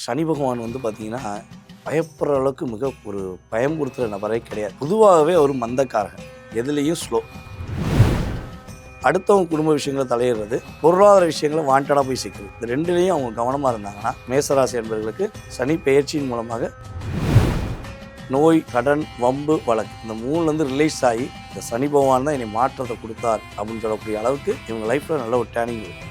சனி பகவான் வந்து பார்த்தீங்கன்னா, பயப்படுற அளவுக்கு மிக ஒரு பயமுறுத்துகிற நபரே கிடையாது. பொதுவாகவே அவர் மந்தக்காரகன். எதுலேயும் ஸ்லோ. அடுத்தவங்க குடும்ப விஷயங்களை தலையிடுறது, பொருளாதார விஷயங்களை வாண்டடாக போய் சிக்குது. இந்த ரெண்டுலேயும் அவங்க கவனமாக இருந்தாங்கன்னா, மேசராசி என்பவர்களுக்கு சனி பெயர்ச்சியின் மூலமாக நோய், கடன், வம்பு, வழக்கு இந்த மூணுலேருந்து ரிலீஸ் ஆகி இந்த சனி பகவான் தான் என்னை மாற்றத்தை கொடுத்தார் அப்படின்னு சொல்லக்கூடிய அளவுக்கு இவங்க லைஃப்பில் நல்ல ஒரு டேர்னிங் இருக்கும்.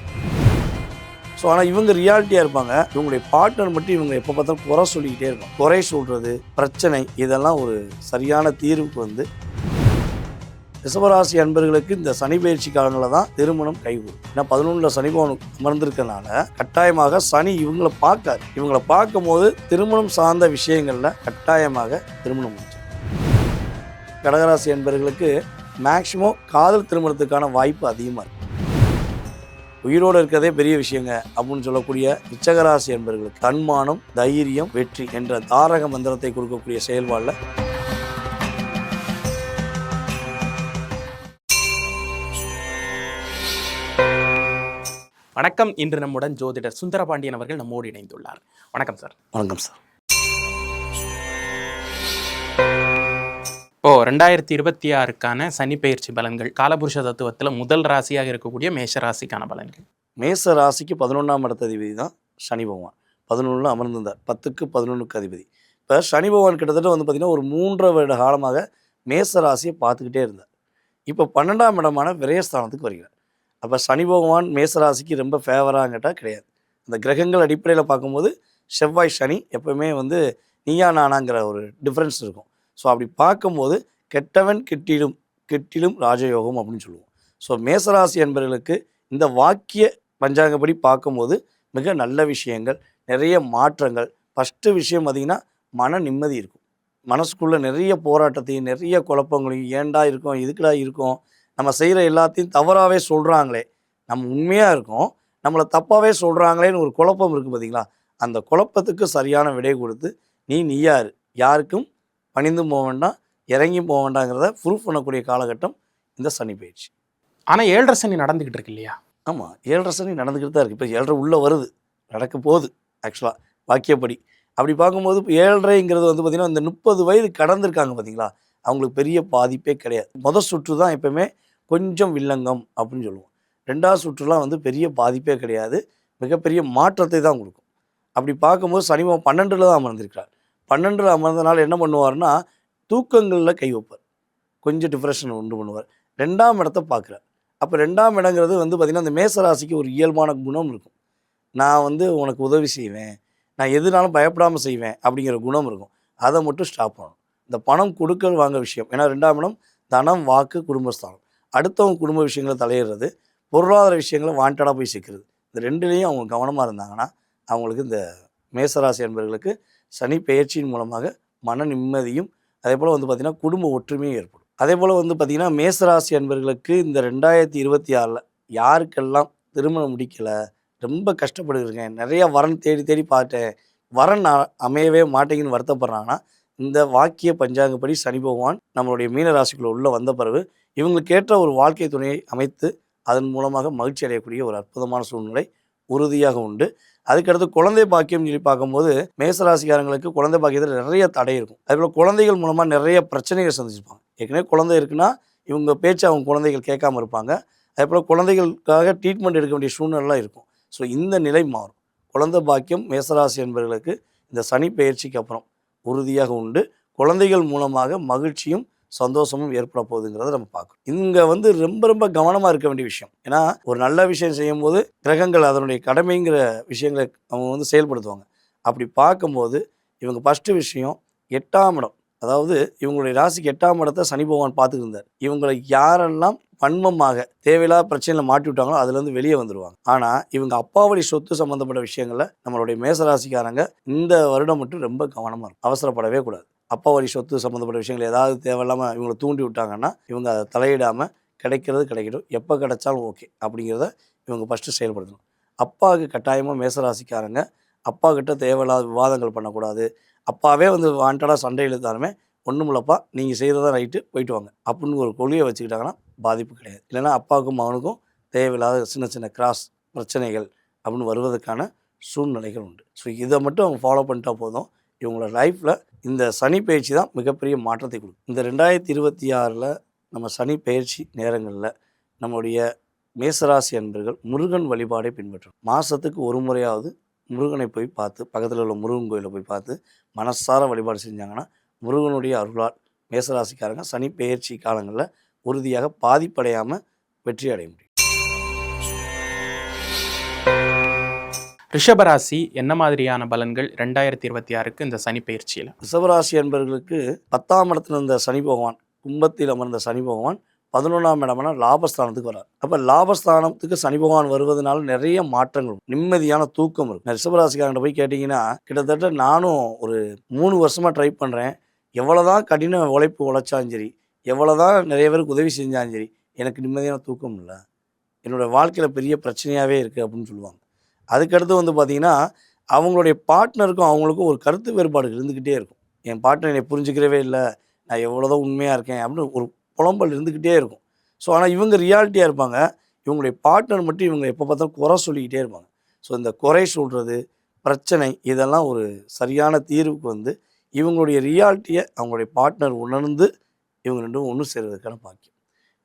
ஸோ ஆனால் இவங்க ரியாலிட்டியாக இருப்பாங்க. இவங்களுடைய பார்ட்னர் மட்டும் இவங்க எப்போ பார்த்தாலும் குறை சொல்லிக்கிட்டே இருப்பாங்க. குறை சொல்கிறது, பிரச்சனை, இதெல்லாம் ஒரு சரியான தீர்வுக்கு வந்து ரிஷபராசி அன்பர்களுக்கு இந்த சனி பயிற்சி காலங்களில் தான் திருமணம் கைகூடும். ஏன்னா 11 சனி பவன் அமர்ந்திருக்கனால கட்டாயமாக சனி இவங்களை பார்க்காது. இவங்களை பார்க்கும் போது திருமணம் சார்ந்த விஷயங்களில் கட்டாயமாக திருமணம் முடிச்சு. கடகராசி அன்பர்களுக்கு மேக்சிமம் காதல் திருமணத்துக்கான வாய்ப்பு அதிகமாக இருக்குது. உயிரோடு இருக்கிறதே பெரிய விஷயங்க அப்படின்னு சொல்லக்கூடிய விச்சகராசி என்பவர்களுக்கு தன்மானம், தைரியம், வெற்றி என்ற தாரக மந்திரத்தை கொடுக்கக்கூடிய செயல்பாடில் வணக்கம். இன்று நம்முடன் ஜோதிடர் சுந்தரபாண்டியன் அவர்கள் நம்மோடு இணைந்துள்ளார். வணக்கம் சார். வணக்கம் சார். இப்போ 2026க்கான சனி பெயர்ச்சி பலன்கள், காலபுருஷ தத்துவத்தில் முதல் ராசியாக இருக்கக்கூடிய மேஷ ராசிக்கான பலன்கள். மேச ராசிக்கு 11ஆம் இடத்த அதிபதி தான் சனி பகவான். 11 அமர்ந்திருந்தார். 10க்கு 11க்கு அதிபதி. இப்போ சனி பகவான் கிட்டத்தட்ட வந்து பார்த்திங்கன்னா ஒரு 3 வருட காலமாக மேச ராசியை பார்த்துக்கிட்டே இருந்தார். இப்போ 12ஆம் இடமான விரயஸ்தானத்துக்கு வருகிறார். அப்போ சனி பகவான் மேசராசிக்கு ரொம்ப ஃபேவராக கேட்டால் கிடையாது. அந்த கிரகங்கள் அடிப்படையில் பார்க்கும்போது செவ்வாய் சனி எப்போவுமே வந்து நீயா நானாங்கிற ஒரு டிஃப்ரென்ஸ் இருக்கும். ஸோ அப்படி பார்க்கும்போது கெட்டவன் கெட்டிலும் ராஜயோகம் அப்படின்னு சொல்லுவோம். ஸோ மேசராசி என்பவர்களுக்கு இந்த வாக்கிய பஞ்சாங்கப்படி பார்க்கும்போது மிக நல்ல விஷயங்கள், நிறைய மாற்றங்கள். ஃபஸ்ட்டு விஷயம் பார்த்திங்கன்னா மன நிம்மதி இருக்கும். மனசுக்குள்ளே நிறைய போராட்டத்தையும் நிறைய குழப்பங்களையும், ஏண்டா இருக்கோம், எதுக்குடா இருக்கோம், நம்ம செய்கிற எல்லாத்தையும் தவறாகவே சொல்கிறாங்களே, நம்ம உண்மையாக இருக்கோம், நம்மளை தப்பாகவே சொல்கிறாங்களேன்னு ஒரு குழப்பம் இருக்குது பார்த்திங்களா. அந்த குழப்பத்துக்கு சரியான விடை கொடுத்து நீயார், யாருக்கும் பணிந்தும் போக வேண்டாம், இறங்கியும் போக வேண்டாங்கிறத ப்ரூஃப் பண்ணக்கூடிய காலகட்டம் இந்த சனி பயிற்சி. ஆனால் 7.5 சனி நடந்துக்கிட்டு இருக்கு இல்லையா? ஆமாம், 7.5 சனி நடந்துக்கிட்டு தான் இருக்குது. இப்போ 7.5 உள்ளே வருது, நடக்க போகுது. ஆக்சுவலாக வாக்கியப்படி அப்படி பார்க்கும்போது இப்போ 7.5ங்கிறது வந்து பார்த்திங்கன்னா இந்த 30 வயது கடந்திருக்காங்க பார்த்திங்களா, அவங்களுக்கு பெரிய பாதிப்பே கிடையாது. முதல் சுற்று தான் எப்போவுமே கொஞ்சம் வில்லங்கம் அப்படின்னு சொல்லுவோம். 2வது சுற்றுலாம் வந்து பெரிய பாதிப்பே கிடையாது, மிகப்பெரிய மாற்றத்தை தான் கொடுக்கும். அப்படி பார்க்கும்போது சனி 12ல் தான் அமர்ந்திருக்கிறார். 12ல் அமர்ந்தனால என்ன பண்ணுவார்னா தூக்கங்களில் கை வைப்பார், கொஞ்சம் டிப்ரெஷன் உண்டு பண்ணுவார். 2ஆம் இடத்தை பார்க்குறார். அப்போ 2ஆம் இடங்கிறது வந்து பார்த்திங்கன்னா அந்த மேசராசிக்கு ஒரு இயல்பான குணம் இருக்கும். நான் வந்து உனக்கு உதவி செய்வேன், நான் எதுனாலும் பயப்படாமல் செய்வேன் அப்படிங்கிற குணம் இருக்கும். அதை மட்டும் ஸ்டாப் பண்ணணும். இந்த பணம் கொடுக்கல் வாங்க விஷயம், ஏன்னா 2ஆம் இடம் தனம், வாக்கு, குடும்பஸ்தானம். அடுத்தவங்க குடும்ப விஷயங்களை தலையிடுறது, பொருளாதார விஷயங்களை வாண்டடாக போய் சிக்கிறது. இந்த ரெண்டுலேயும் அவங்க கவனமாக இருந்தாங்கன்னா அவங்களுக்கு இந்த மேசராசி என்பவர்களுக்கு சனி பெயர்ச்சியின் மூலமாக மன நிம்மதியும், அதே போல் வந்து பார்த்திங்கன்னா குடும்ப ஒற்றுமையும் ஏற்படும். அதே போல் வந்து பார்த்திங்கன்னா மேசராசி என்பவர்களுக்கு இந்த 2026ல் யாருக்கெல்லாம் திருமணம் முடிக்கலை, ரொம்ப கஷ்டப்படுகிறேங்க, நிறைய வரன் தேடி பார்த்தேன், வரன் அமையவே மாட்டேங்குன்னு வருத்தப்படுறாங்கன்னா இந்த வாக்கிய பஞ்சாங்கப்படி சனி பகவான் நம்மளுடைய மீனராசிக்குள்ளே உள்ள வந்த பிறகு இவங்களுக்கு ஏற்ற ஒரு வாழ்க்கை துணையை அமைத்து அதன் மூலமாக மகிழ்ச்சி அடையக்கூடிய ஒரு அற்புதமான சூழ்நிலை உறுதியாக உண்டு. அதுக்கடுத்து குழந்தை பாக்கியம் சொல்லி பார்க்கும்போது மேசராசிக்காரங்களுக்கு குழந்தை பாக்கியத்தில் நிறைய தடை இருக்கும். அதேபோல் குழந்தைகள் மூலமாக நிறைய பிரச்சனைகள் சந்திச்சிருப்பாங்க. ஏற்கனவே குழந்தை இருக்குன்னா இவங்க பேச்சு அவங்க குழந்தைகள் கேட்காம இருப்பாங்க. அதேபோல் குழந்தைகளுக்காக ட்ரீட்மெண்ட் எடுக்க வேண்டிய சூழ்நிலைலாம் இருக்கும். ஸோ இந்த நிலை மாறும். குழந்தை பாக்கியம் மேசராசி என்பவர்களுக்கு இந்த சனி பெயர்ச்சிக்கு அப்புறம் உறுதியாக உண்டு. குழந்தைகள் மூலமாக மகிழ்ச்சியும் சந்தோஷமும் ஏற்பட போகுதுங்கிறத நம்ம பார்க்கணும். இங்கே வந்து ரொம்ப கவனமாக இருக்க வேண்டிய விஷயம். ஏன்னா ஒரு நல்ல விஷயம் செய்யும் போது கிரகங்கள் அதனுடைய கடமைங்கிற விஷயங்களை அவங்க வந்து செயல்படுத்துவாங்க. அப்படி பார்க்கும்போது இவங்க ஃபஸ்ட்டு விஷயம் 8ஆம் இடம், அதாவது இவங்களுடைய ராசிக்கு 8ஆம் இடத்தை சனி பகவான் பார்த்துட்டு இருந்தார். இவங்களை யாரெல்லாம் வன்மமாக தேவையில்லாத பிரச்சனையில் மாட்டி விட்டாங்களோ அதுலேருந்து வெளியே வந்துடுவாங்க. ஆனால் இவங்க அப்பாவளி சொத்து சம்மந்தப்பட்ட விஷயங்களில் நம்மளுடைய மேசராசிக்காரங்க இந்த வருடம் மட்டும் ரொம்ப கவனமாக இருக்கும். அவசரப்படவே கூடாது. அப்பா வழி சொத்து சம்மந்தப்பட்ட விஷயங்கள் ஏதாவது தேவையில்லாமல் இவங்களை தூண்டி விட்டாங்கன்னா இவங்க அதை தலையிடாமல் கிடைக்கட்டும், எப்போ கிடைச்சாலும் ஓகே அப்படிங்கிறத இவங்க ஃபஸ்ட்டு செயல்படுத்தணும். அப்பாவுக்கு கட்டாயமாக மேசராசிக்காரங்க அப்பா கிட்ட தேவையில்லாத விவாதங்கள் பண்ணக்கூடாது. அப்பாவே வந்து வாண்டடாக சண்டை இழுத்தாலுமே ஒன்றும் இல்லைப்பா, நீங்கள் செய்கிறதா ரைட்டு, போயிட்டு வாங்க அப்படின்னு ஒரு கொள்கையை வச்சுக்கிட்டாங்கன்னா பாதிப்பு கிடையாது. இல்லைனா அப்பாவுக்கும் மகனுக்கும் தேவையில்லாத சின்ன கிராஸ் பிரச்சனைகள் அப்படின்னு வருவதற்கான சூழ்நிலைகள் உண்டு. ஸோ இதை மட்டும் அவங்க ஃபாலோ பண்ணிட்டா போதும். இவங்களோட லைஃப்பில் இந்த சனி பயிற்சி தான் மிகப்பெரிய மாற்றத்தை கொடுக்கும். இந்த 2026 நம்ம சனி பயிற்சி நேரங்களில் நம்முடைய மேசராசி அன்பர்கள் முருகன் வழிபாடை பின்பற்றணும். மாதத்துக்கு ஒரு முறையாவது முருகனை போய் பார்த்து, பக்கத்தில் உள்ள முருகன் கோயிலை போய் பார்த்து மனசார வழிபாடு செஞ்சாங்கன்னா முருகனுடைய அருளால் மேசராசிக்காரங்க சனி பெயர்ச்சி காலங்களில் உறுதியாக பாதிப்படையாமல் வெற்றி அடைய முடியும். ரிஷபராசி என்ன மாதிரியான பலன்கள் 2026க்கு இந்த சனி பயிற்சியில்? ரிஷபராசி என்பவர்களுக்கு 10ஆம் இடத்துல இருந்த சனி பகவான், கும்பத்தில் அமர்ந்த சனி பகவான் 11ஆம் இடமான லாபஸ்தானத்துக்கு வரார். அப்போ லாபஸ்தானத்துக்கு சனி பகவான் வருவதனால நிறைய மாற்றங்கள், நிம்மதியான தூக்கம் இருக்கும். ரிஷபராசிக்காரங்க போய் கேட்டிங்கன்னா, கிட்டத்தட்ட நானும் ஒரு 3 வருஷமாக ட்ரை பண்ணுறேன், எவ்வளோதான் கடின உழைப்பு உழைச்சாலும் சரி, எவ்வளோதான் நிறைய பேருக்கு உதவி செஞ்சாலும் சரி, எனக்கு நிம்மதியான தூக்கம் இல்லை, என்னோடய வாழ்க்கையில் பெரிய பிரச்சனையாகவே இருக்குது அப்படின்னு சொல்லுவாங்க. அதுக்கடுத்து வந்து பார்த்திங்கன்னா, அவங்களுடைய பார்ட்னருக்கும் அவங்களுக்கும் ஒரு கருத்து வேறுபாடு இருந்துக்கிட்டே இருக்கும். என் பார்ட்னர் என்னை புரிஞ்சுக்கிறவே இல்லை, நான் எவ்வளோதான் உண்மையாக இருக்கேன் அப்படின்னு ஒரு புலம்பல் இருந்துக்கிட்டே இருக்கும். ஸோ ஆனால் இவங்க ரியாலிட்டியாக இருப்பாங்க, இவங்களுடைய பார்ட்னர் மட்டும் இவங்க எப்போ பார்த்தாலும் குறை சொல்லிக்கிட்டே இருப்பாங்க. ஸோ இந்த குறை சொல்கிறது, பிரச்சனை, இதெல்லாம் ஒரு சரியான தீர்வுக்கு வந்து இவங்களுடைய ரியாலிட்டியை அவங்களுடைய பார்ட்னர் உணர்ந்து இவங்க ரெண்டும் ஒன்று சேர்வதற்கான பாக்கியம்.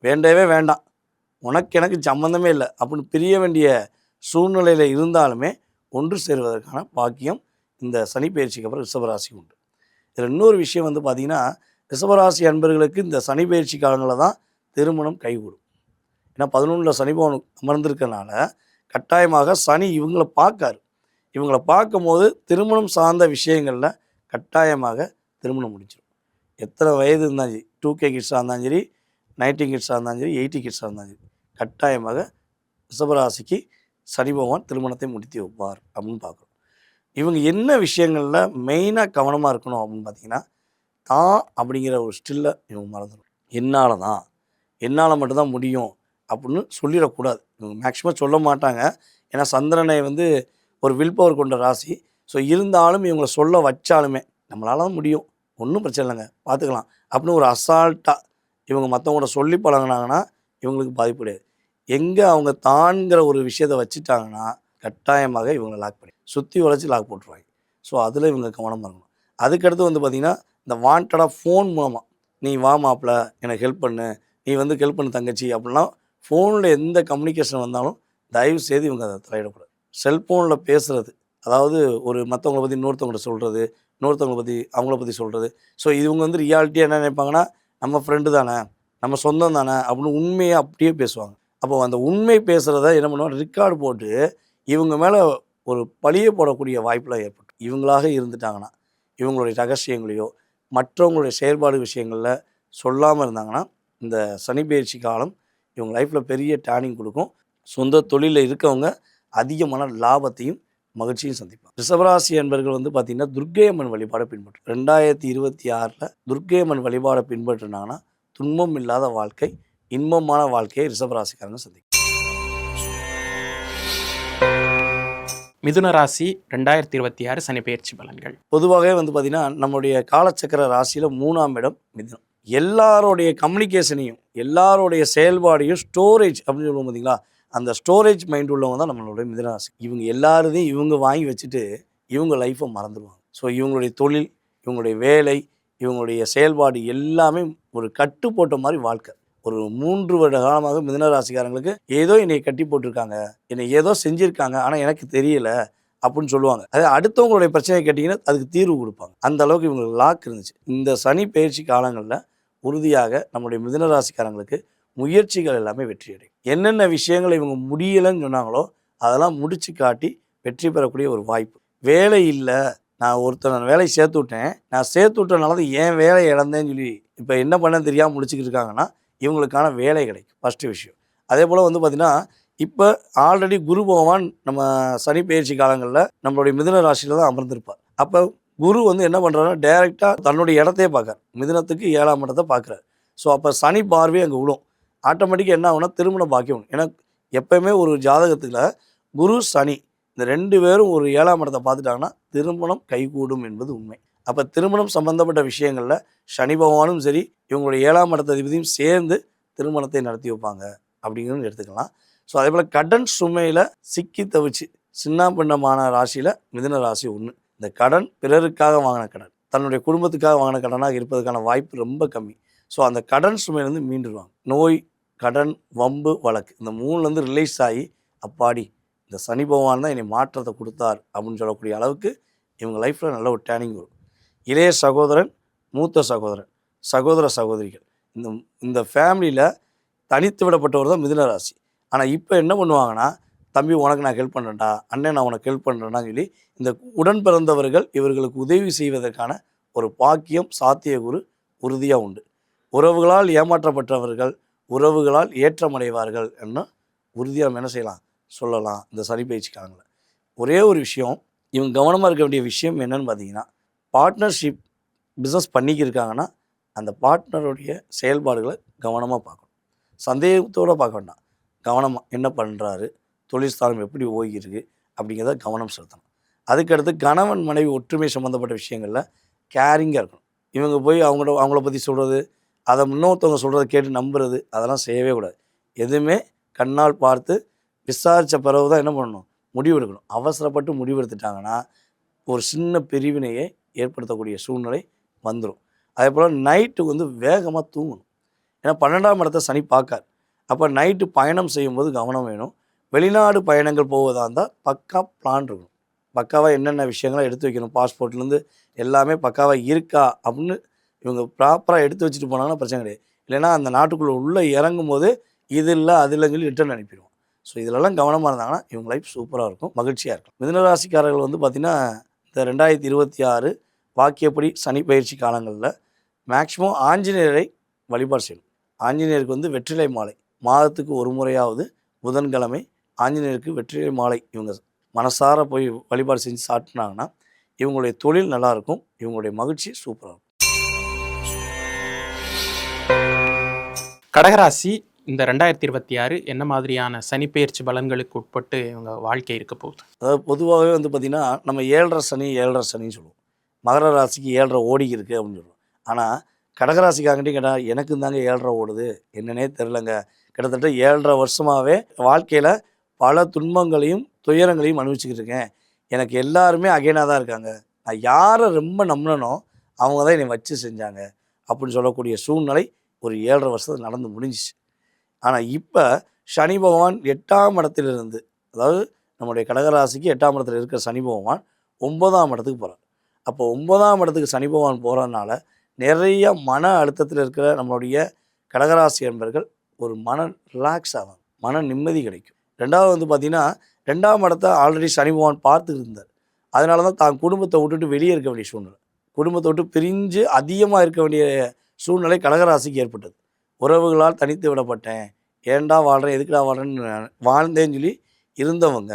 வேண்டவே வேண்டாம், உனக்கு எனக்கு சம்மந்தமே இல்லை அப்படின்னு பிரிய வேண்டிய சூழ்நிலையில் இருந்தாலுமே ஒன்று சேருவதற்கான பாக்கியம் இந்த சனி பயிற்சிக்கு அப்புறம் ரிஷபராசி உண்டு. இதில் இன்னொரு விஷயம் வந்து பார்த்திங்கன்னா, ரிஷபராசி அன்பர்களுக்கு இந்த சனி பயிற்சி காலங்களில் தான் திருமணம் கைகூடும். ஏன்னா 11ல் சனி பகவான் அமர்ந்திருக்கனால கட்டாயமாக சனி இவங்களை பார்க்காரு. இவங்களை பார்க்கும்போது திருமணம் சார்ந்த விஷயங்களில் கட்டாயமாக திருமணம் முடிச்சிடும். எத்தனை வயது இருந்தாலும் சரி, 2K கிட்ஸாக இருந்தாலும் சரி, 90 கிட்ஸாக இருந்தாலும் சரி, 80 கிட்ஸாக இருந்தாலும் சரி, கட்டாயமாக ரிஷபராசிக்கு சனி பகவான் திருமணத்தை முடித்து வைப்பார் அப்படின்னு பார்க்குறோம். இவங்க என்ன விஷயங்களில் மெயினாக கவனமாக இருக்கணும் அப்படின்னு பார்த்தீங்கன்னா, தான் அப்படிங்கிற ஒரு ஸ்டில்லை இவங்க மறந்துடும். என்னால் மட்டும்தான் முடியும் அப்படின்னு சொல்லிடக்கூடாது. இவங்க மேக்ஸிமம் சொல்ல மாட்டாங்க. ஏன்னா சந்திரனை வந்து ஒரு வில் பவர் கொண்ட ராசி. ஸோ இருந்தாலும் இவங்களை சொல்ல வச்சாலுமே நம்மளால தான் முடியும், ஒன்றும் பிரச்சனை இல்லைங்க, பார்த்துக்கலாம் அப்படின்னு ஒரு அசால்ட்டாக இவங்க மற்றவங்களோட சொல்லி பழகினாங்கன்னா இவங்களுக்கு பாதிப்பு கிடையாது. எங்கே அவங்க தான்கிற ஒரு விஷயத்தை வச்சுட்டாங்கன்னா கட்டாயமாக இவங்களை லாக் பண்ணி சுற்றி உழைச்சி லாக் போட்டுருவாங்க. ஸோ அதில் இவங்க கவனமாக இருக்கணும். அதுக்கடுத்து வந்து பார்த்திங்கன்னா, இந்த வாண்டடாக ஃபோன் மூலமாக நீ வா மாப்பிள்ள எனக்கு ஹெல்ப் பண்ணு, நீ வந்து ஹெல்ப் பண்ணு தங்கச்சி அப்படிலாம் ஃபோனில் எந்த கம்யூனிகேஷன் வந்தாலும் தயவு செய்து இவங்க அதை தலையிடக்கூடாது. செல்ஃபோனில் பேசுகிறது, அதாவது ஒரு மற்றவங்களை பற்றி இன்னொருத்தவங்கள்ட்ட சொல்கிறது, இன்னொருத்தவங்களை பற்றி அவங்கள பற்றி சொல்கிறது. ஸோ இவங்க வந்து ரியாலிட்டியாக என்ன நினைப்பாங்கன்னா, நம்ம ஃப்ரெண்டு தானே, நம்ம சொந்தம் தானே அப்படின்னு உண்மையை அப்படியே பேசுவாங்க. அப்போ அந்த உண்மை பேசுகிறத என்ன பண்ணுவாங்க, ரெக்கார்டு போட்டு இவங்க மேலே ஒரு பழியை போடக்கூடிய வாய்ப்பெலாம் ஏற்படும். இவங்களாக இருந்துட்டாங்கன்னா, இவங்களுடைய ரகசியங்களையோ மற்றவங்களுடைய செயல்பாடு விஷயங்களில் சொல்லாமல் இருந்தாங்கன்னா, இந்த சனி பயிற்சி காலம் இவங்க லைஃப்பில் பெரிய டேர்னிங் கொடுக்கும். சொந்த தொழிலில் இருக்கவங்க அதிகமான லாபத்தையும் மகிழ்ச்சியும் சந்திப்பாங்க. ரிஷபராசி என்பர்கள் வந்து பார்த்திங்கன்னா, துர்க்கை அம்மன் வழிபாடை பின்பற்றும். 2026 துர்க்கை அம்மன் வழிபாடை பின்பற்றினாங்கன்னா துன்பம் இல்லாத வாழ்க்கை, இன்பமான வாழ்க்கையை ரிஷபராசிக்காரங்க சந்திக்கும். மிதுன ராசி 2026 சனி பயிற்சி பலன்கள். பொதுவாகவே வந்து பார்த்திங்கன்னா, நம்மளுடைய காலச்சக்கர ராசியில் 3ஆம் இடம் மிதுனம். எல்லாரோடைய கம்யூனிகேஷனையும் எல்லாரோடைய செயல்பாடையும் ஸ்டோரேஜ் அப்படின்னு சொல்லுவோம் பார்த்தீங்களா, அந்த ஸ்டோரேஜ் மைண்ட் உள்ளவங்க தான் நம்மளுடைய மிதுன ராசி. இவங்க எல்லாரையும் இவங்க வாங்கி வச்சுட்டு இவங்க லைஃப்பை மறந்துடுவாங்க. ஸோ இவங்களுடைய தொழில், இவங்களுடைய வேலை, இவங்களுடைய செயல்பாடு எல்லாமே ஒரு கட்டு போட்ட மாதிரி வாழ்க்கை. ஒரு 3 வருட காலமாக மிதுன ராசிக்காரங்களுக்கு ஏதோ என்னை கட்டி போட்டிருக்காங்க, என்னை ஏதோ செஞ்சுருக்காங்க, ஆனால் எனக்கு தெரியலை அப்படின்னு சொல்லுவாங்க. அது அடுத்தவங்களுடைய பிரச்சனையை கேட்டிங்கன்னா அதுக்கு தீர்வு கொடுப்பாங்க. அந்த அளவுக்கு இவங்களுக்கு லாக் இருந்துச்சு. இந்த சனி பயிற்சி காலங்களில் உறுதியாக நம்முடைய மிதுன ராசிக்காரங்களுக்கு முயற்சிகள் எல்லாமே வெற்றி அடையும். என்னென்ன விஷயங்களை இவங்க முடியலைன்னு சொன்னாங்களோ அதெல்லாம் முடிச்சு காட்டி வெற்றி பெறக்கூடிய ஒரு வாய்ப்பு. வேலை இல்லை, நான் ஒருத்தர் வேலை சேர்த்து விட்டேன், நான் சேர்த்து விட்டனால தான் என் வேலையை இழந்தேன்னு சொல்லி இப்போ என்ன பண்ண தெரியாமல் முடிச்சுக்கிட்டு இருக்காங்கன்னா இவங்களுக்கான வேலை கிடைக்கும். ஃபஸ்ட்டு விஷயம். அதே போல் வந்து பார்த்திங்கன்னா, இப்போ ஆல்ரெடி குரு பகவான் நம்ம சனி பயிற்சி காலங்களில் நம்மளுடைய மிதுன ராசியில் தான் அமர்ந்திருப்பார். அப்போ குரு வந்து என்ன பண்ணுறாருன்னா டைரெக்டாக தன்னுடைய இடத்தையே பார்க்குறார், மிதுனத்துக்கு 7ஆம் இடத்தை பார்க்குறாரு. ஸோ அப்போ சனி பார்வை அங்கே விழும். ஆட்டோமேட்டிக்காக என்ன ஆகுனா திருமண பாக்கியம். ஏன்னா எப்போயுமே ஒரு ஜாதகத்தில் குரு சனி இந்த 2 பேரும் ஒரு 7ஆம் இடத்தை பார்த்துட்டாங்கன்னா திருமணம் கைகூடும் என்பது உண்மை. அப்போ திருமணம் சம்பந்தப்பட்ட விஷயங்களில் சனி பகவானும் சரி இவங்களுடைய 7ஆம் இடத்த அதிபதியும் சேர்ந்து திருமணத்தை நடத்தி வைப்பாங்க அப்படிங்கிறது எடுத்துக்கலாம். ஸோ அதே போல் கடன் சுமையில் சிக்கி தவிச்சு சின்ன பின்னமான ராசியில் மிதுன ராசி ஒன்று. இந்த கடன் பிறருக்காக வாங்கின கடன், தன்னுடைய குடும்பத்துக்காக வாங்கின கடனாக இருப்பதற்கான வாய்ப்பு ரொம்ப கம்மி. ஸோ அந்த கடன் சுமையிலேருந்து மீண்டுருவாங்க. நோய், கடன், வம்பு, வழக்கு இந்த மூணுலேருந்து ரிலீஸ் ஆகி அப்பாடி இந்த சனி பகவான் தான் என்னை மாற்றத்தை கொடுத்தார் அப்படின்னு சொல்லக்கூடிய அளவுக்கு இவங்க லைஃப்பில் நல்ல ஒரு டேர்னிங் வரும். இளைய சகோதரன், மூத்த சகோதரன், சகோதர சகோதரிகள் இந்த இந்த ஃபேமிலியில் தனித்து விடப்பட்டவர் தான் மிதுன ராசி. ஆனால் இப்போ என்ன பண்ணுவாங்கன்னா, தம்பி உனக்கு நான் ஹெல்ப் பண்ணுறேன்டா, அண்ணன் நான் உனக்கு ஹெல்ப் பண்ணுறேன்னு சொல்லி இந்த உடன் பிறந்தவர்கள் இவர்களுக்கு உதவி செய்வதற்கான ஒரு பாக்கியம், சாத்தியக்கூறு உறுதியாக உண்டு. உறவுகளால் ஏமாற்றப்பட்டவர்கள் உறவுகளால் ஏற்றமடைவார்கள் என்ன உறுதியாக என்ன செய்யலாம் சொல்லலாம் இந்த சனி பயிற்சி காலங்களில். ஒரே ஒரு விஷயம், இவங்க கவனமாக இருக்க வேண்டிய விஷயம் என்னன்னு பார்த்தீங்கன்னா, பார்ட்னர்ஷிப் பிஸ்னஸ் பண்ணிக்கிருக்காங்கன்னா அந்த பார்ட்னருடைய செயல்பாடுகளை கவனமாக பார்க்கணும். சந்தேகத்தோடு பார்க்க வேண்டாம், கவனமாக என்ன பண்ணுறாரு, தொழில் ஸ்தானம் எப்படி ஓகிருக்கு அப்படிங்கிறத கவனம் செலுத்தணும். அதுக்கடுத்து கணவன் மனைவி ஒற்றுமை சம்மந்தப்பட்ட விஷயங்களில் கேரிங்காக இருக்கணும். இவங்க போய் அவங்கள பற்றி சொல்கிறது, அதை இன்னொருத்தவங்க சொல்கிறத கேட்டு நம்புறது, அதெல்லாம் செய்யவே கூடாது. எதுவுமே கண்ணால் பார்த்து விசாரித்த பிறகு தான் என்ன பண்ணணும், முடிவெடுக்கணும். அவசரப்பட்டு முடிவெடுத்துட்டாங்கன்னா ஒரு சின்ன பிரிவினையை ஏற்படுத்தக்கூடிய சூழ்நிலை வந்துடும். அதே போல் நைட்டுக்கு வேகமாக தூங்கணும். ஏன்னா 12ஆம் இடத்தை சனி பார்க்கார். அப்போ நைட்டு பயணம் செய்யும்போது கவனம் வேணும். வெளிநாடு பயணங்கள் போவதாக இருந்தால் பக்கா பிளான் இருக்கணும். பக்காவாக என்னென்ன விஷயங்கள்லாம் எடுத்து வைக்கணும், பாஸ்போர்ட்லேருந்து எல்லாமே பக்காவாக இருக்கா அப்படின்னு இவங்க ப்ராப்பராக எடுத்து வச்சுட்டு போனாங்கன்னா பிரச்சனை கிடையாது. இல்லைன்னா அந்த நாட்டுக்குள்ளே உள்ளே இறங்கும் போது இது இல்லை அது இல்லைன்னு சொல்லி ரிட்டர்ன் அனுப்பிடுவோம். ஸோ இதிலெல்லாம் கவனமாக இருந்தாங்கன்னா இவங்க லைஃப் சூப்பராக இருக்கும், மகிழ்ச்சியாக இருக்கும். மிதுனராசிக்காரர்கள் பார்த்திங்கன்னா இந்த 2026 வாக்கியப்படி சனி பயிற்சி காலங்களில் மேக்ஸிமம் ஆஞ்சநேயரை வழிபாடு செய்யணும். ஆஞ்சநேயருக்கு வெற்றிலை மாலை மாதத்துக்கு ஒரு முறையாவது புதன்கிழமை ஆஞ்சநேயருக்கு வெற்றிலை மாலை இவங்க மனசார போய் வழிபாடு செஞ்சு சாட்டினாங்கன்னா இவங்களுடைய தொழில் நல்லாயிருக்கும், இவங்களுடைய மகிழ்ச்சி சூப்பராக இருக்கும். கடகராசி இந்த 2026 என்ன மாதிரியான சனிப்பெயர்ச்சி பலன்களுக்கு உட்பட்டு இவங்க வாழ்க்கை இருக்க போகுது? அதாவது பொதுவாகவே பார்த்திங்கன்னா நம்ம 7.5 சனின்னு சொல்லுவோம். மகர ராசிக்கு 7.5 ஓடி இருக்குது அப்படின்னு சொல்லுவோம். ஆனால் கடகராசிக்காங்கிட்டே கேட்டால் எனக்கு தாங்க 7.5 ஓடுது, என்னன்னே தெரிலங்க. கிட்டத்தட்ட 7.5 வருஷமாகவே வாழ்க்கையில் பல துன்பங்களையும் துயரங்களையும் அனுபவிச்சுக்கிட்டு இருக்கேன். எனக்கு எல்லாருமே அகைனாக தான் இருக்காங்க. நான் யாரை ரொம்ப நம்பினனோ அவங்க தான் என்னை வச்சு செஞ்சாங்க அப்படின்னு சொல்லக்கூடிய சூழ்நிலை ஒரு 7.5 வருஷத்துக்கு நடந்து முடிஞ்சிச்சு. ஆனால் இப்போ சனி பகவான் 8ஆம் இடத்திலிருந்து, அதாவது நம்முடைய கடகராசிக்கு 8ஆம் இடத்துல இருக்கிற சனி பகவான் 9ஆம் இடத்துக்கு போகிறார். அப்போ 9ஆம் இடத்துக்கு சனி பகவான் போகிறதுனால நிறைய மன அழுத்தத்தில் இருக்கிற நம்மளுடைய கடகராசி என்பர்கள் ஒரு மன ரிலாக்ஸ் ஆகும், மன நிம்மதி கிடைக்கும். ரெண்டாவது பார்த்திங்கன்னா 2ஆம் இடத்தை ஆல்ரெடி சனி பகவான் பார்த்துக்கிட்டு இருந்தார். அதனால தான் தான் குடும்பத்தை விட்டுட்டு வெளியே இருக்க வேண்டிய சூழ்நிலை, குடும்பத்தை விட்டு பிரிஞ்சு அதிகமாக இருக்க வேண்டிய சூழ்நிலை கடகராசிக்கு ஏற்பட்டது. உறவுகளால் தனித்து விடப்பட்டேன், ஏன்டா வாழ்கிறேன், எதுக்குடா வாழ்கிறேன்னு வாழ்ந்தேன்னு சொல்லி இருந்தவங்க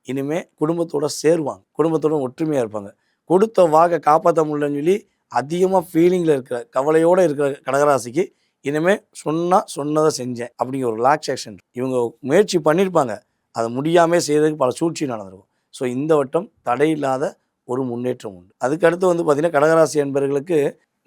இனிமேல் குடும்பத்தோடு சேருவாங்க, குடும்பத்தோடு ஒற்றுமையாக இருப்பாங்க. கொடுத்த வாக்கை காப்பாற்ற முடியலன்னு சொல்லி அதிகமாக ஃபீலிங்கில் இருக்கிற கவலையோடு இருக்கிற கடகராசிக்கு இனிமேல் சொன்னதை செஞ்சேன் அப்படிங்கிற ஒரு ரிலாக்ஸேஷன் இவங்க முயற்சி பண்ணியிருப்பாங்க. அதை முடியாமல் செய்கிறதுக்கு பல சூழ்ச்சி நடந்திருக்கும். ஸோ இந்த வட்டம் தடையில்லாத ஒரு முன்னேற்றம் உண்டு. அதுக்கடுத்து பார்த்திங்கன்னா கடகராசி என்பவர்களுக்கு